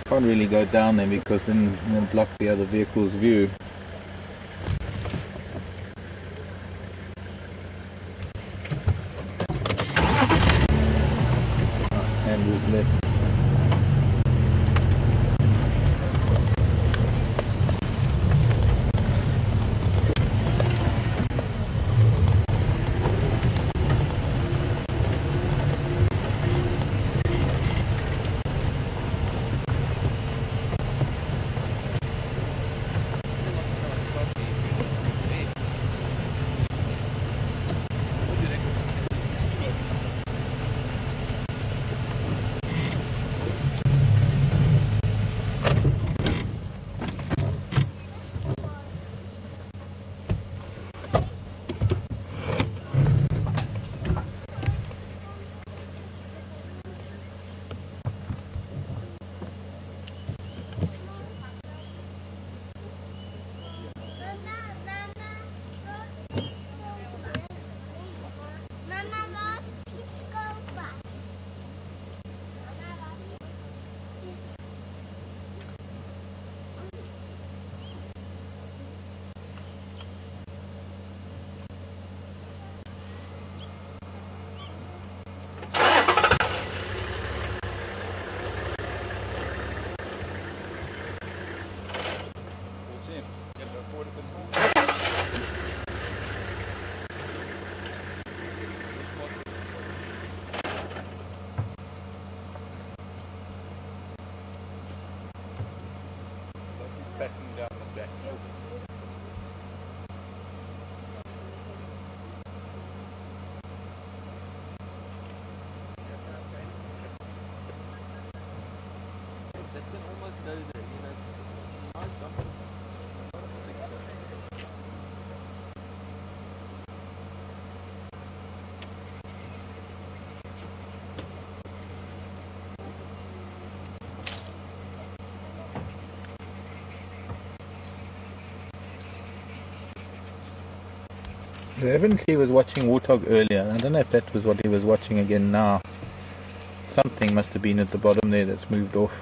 can't really go down there because then it'll block the other vehicle's view. Andrew's left. can almost go there, you know. Nice jump. Evidently he was watching Warthog earlier. I don't know if that was what he was watching again now. Something must have been at the bottom there that's moved off.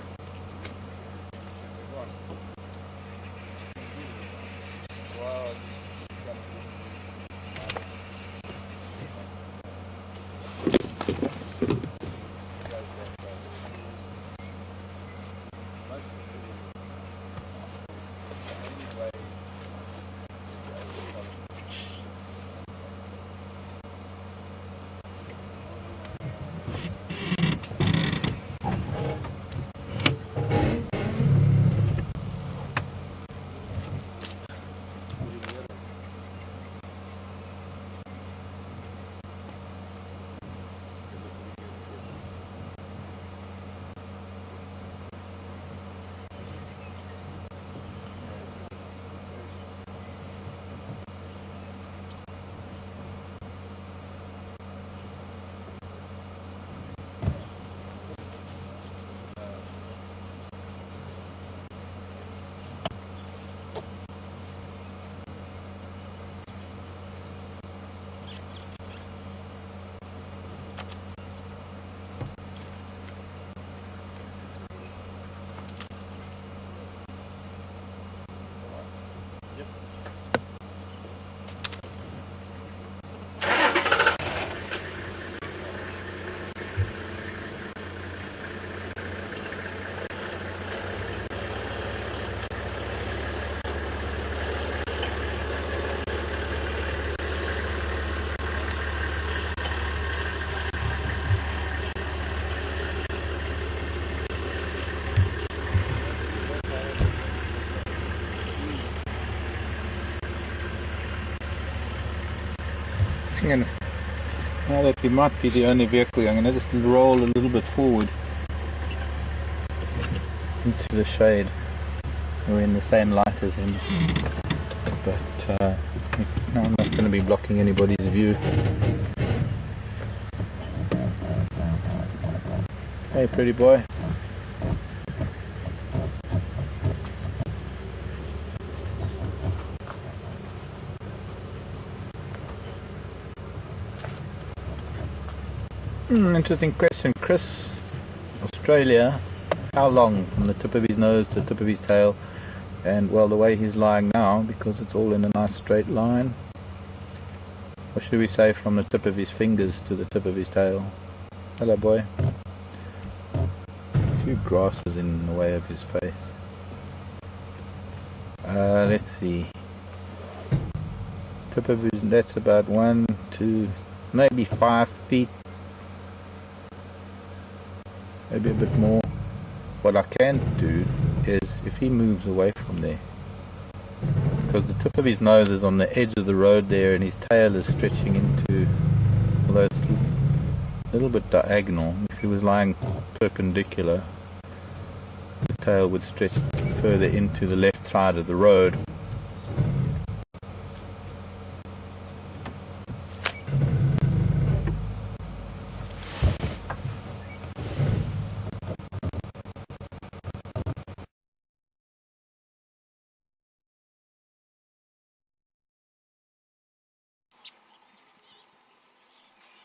Now that we might be the only vehicle, I'm going to just roll a little bit forward into the shade. We're in the same light as him, but no, I'm not going to be blocking anybody's view. Hey pretty boy. Interesting question, Chris. Australia, how long from the tip of his nose to the tip of his tail? And well, the way he's lying now, because it's all in a nice straight line. Or should we say from the tip of his fingers to the tip of his tail? Hello boy. A few grasses in the way of his face. Let's see. Tip of his, that's about 1, 2, maybe 5 feet. Maybe a bit more. What I can do is, if he moves away from there, because the tip of his nose is on the edge of the road there and his tail is stretching into, although it's a little bit diagonal, if he was lying perpendicular, the tail would stretch further into the left side of the road.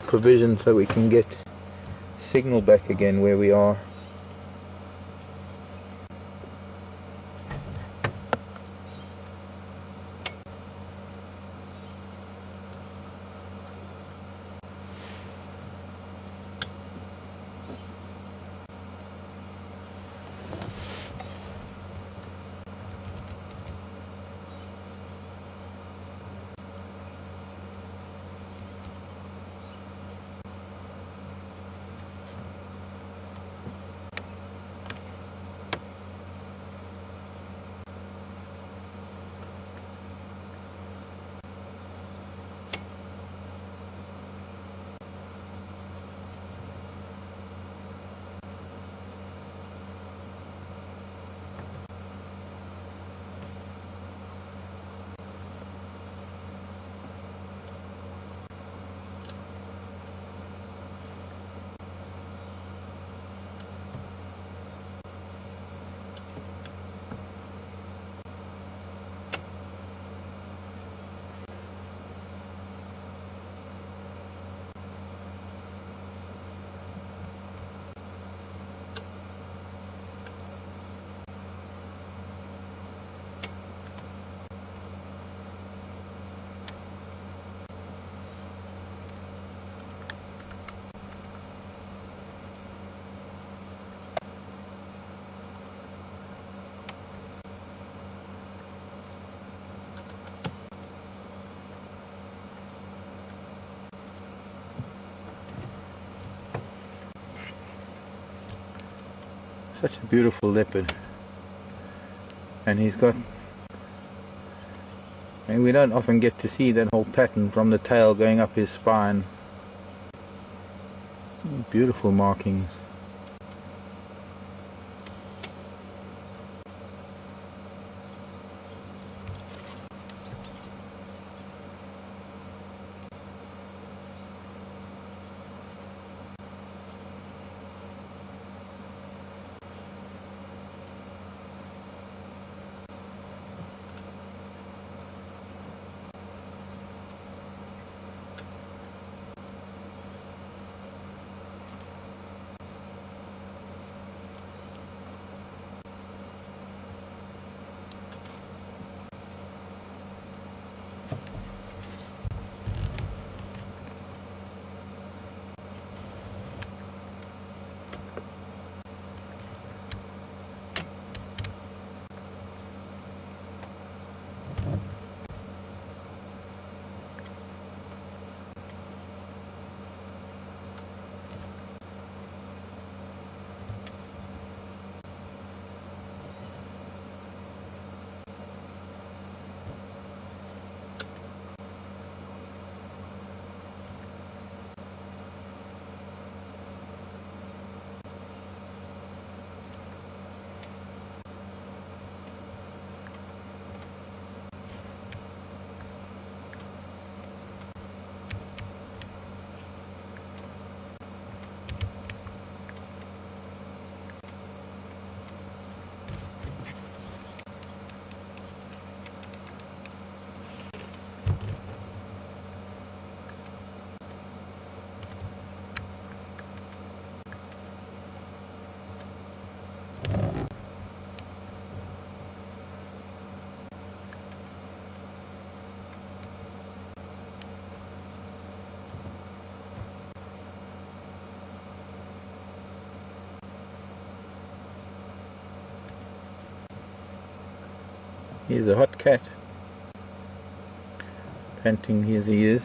Provision so we can get signal back again where we are. Such a beautiful leopard. And he's got, and we don't often get to see that whole pattern from the tail going up his spine. Beautiful markings. He's a hot cat, panting as he is.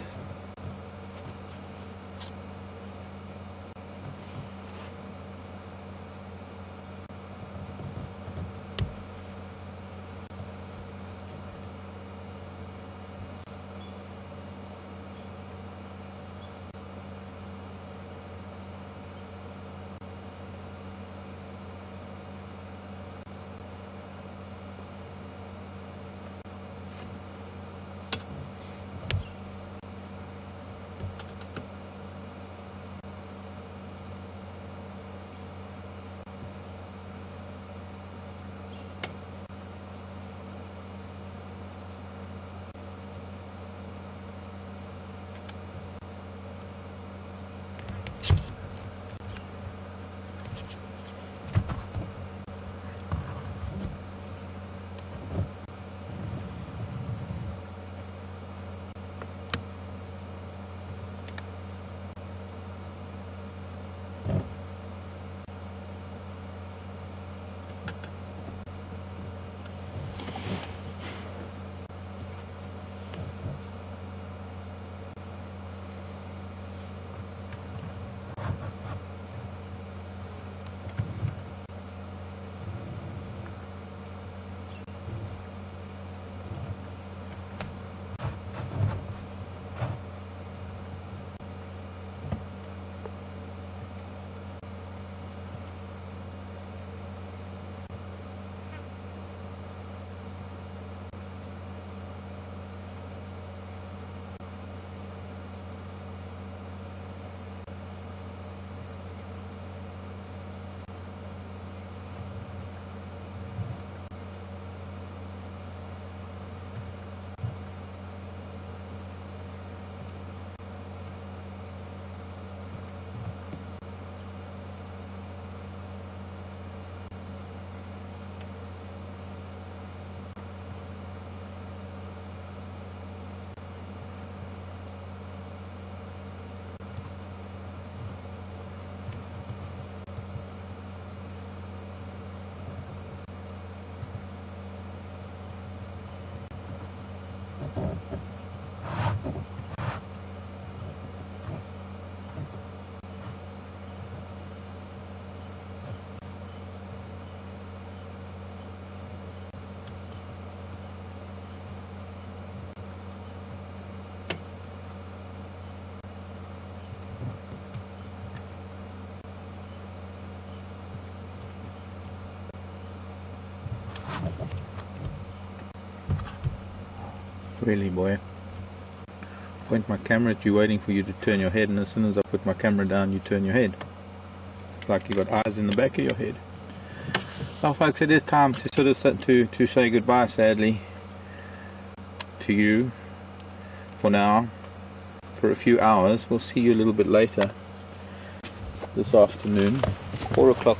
Really, boy. Point my camera at you, waiting for you to turn your head, and as soon as I put my camera down, you turn your head. It's like you got eyes in the back of your head. Well, folks, it is time to sort of to say goodbye, sadly, to you for now, for a few hours. We'll see you a little bit later this afternoon, 4 o'clock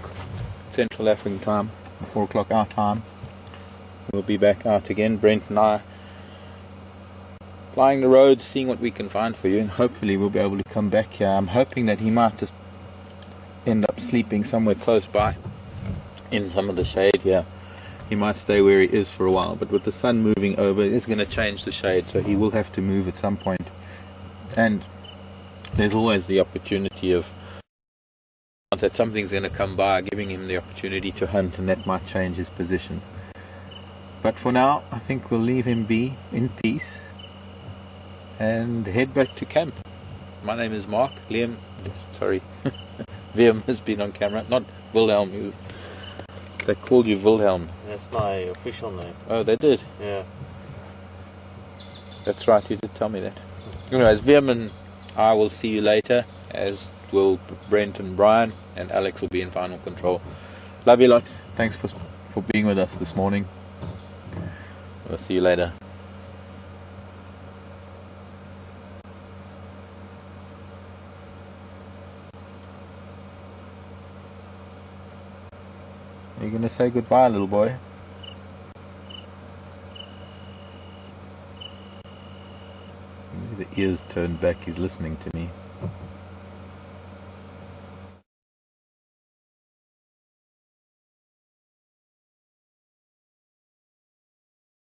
Central African time, 4 o'clock our time. We'll be back out again, Brent and I, flying the roads, seeing what we can find for you, and hopefully we'll be able to come back here. I'm hoping that he might just end up sleeping somewhere close by in some of the shade here. He might stay where he is for a while, but with the sun moving over, it's going to change the shade, so he will have to move at some point. And there's always the opportunity of that something's going to come by, giving him the opportunity to hunt, and that might change his position. But for now, I think we'll leave him be in peace and head back to camp. My name is Mark. Liam, sorry, Liam has been on camera, not Wilhelm. They called you Wilhelm. That's my official name. Oh, they did? Yeah. That's right, you did tell me that. Anyways, Liam and I will see you later, as will Brent and Brian, and Alex will be in final control. Love you lots. Thanks for being with us this morning. We'll see you later. Are you going to say goodbye, little boy? The ears turned back, he's listening to me.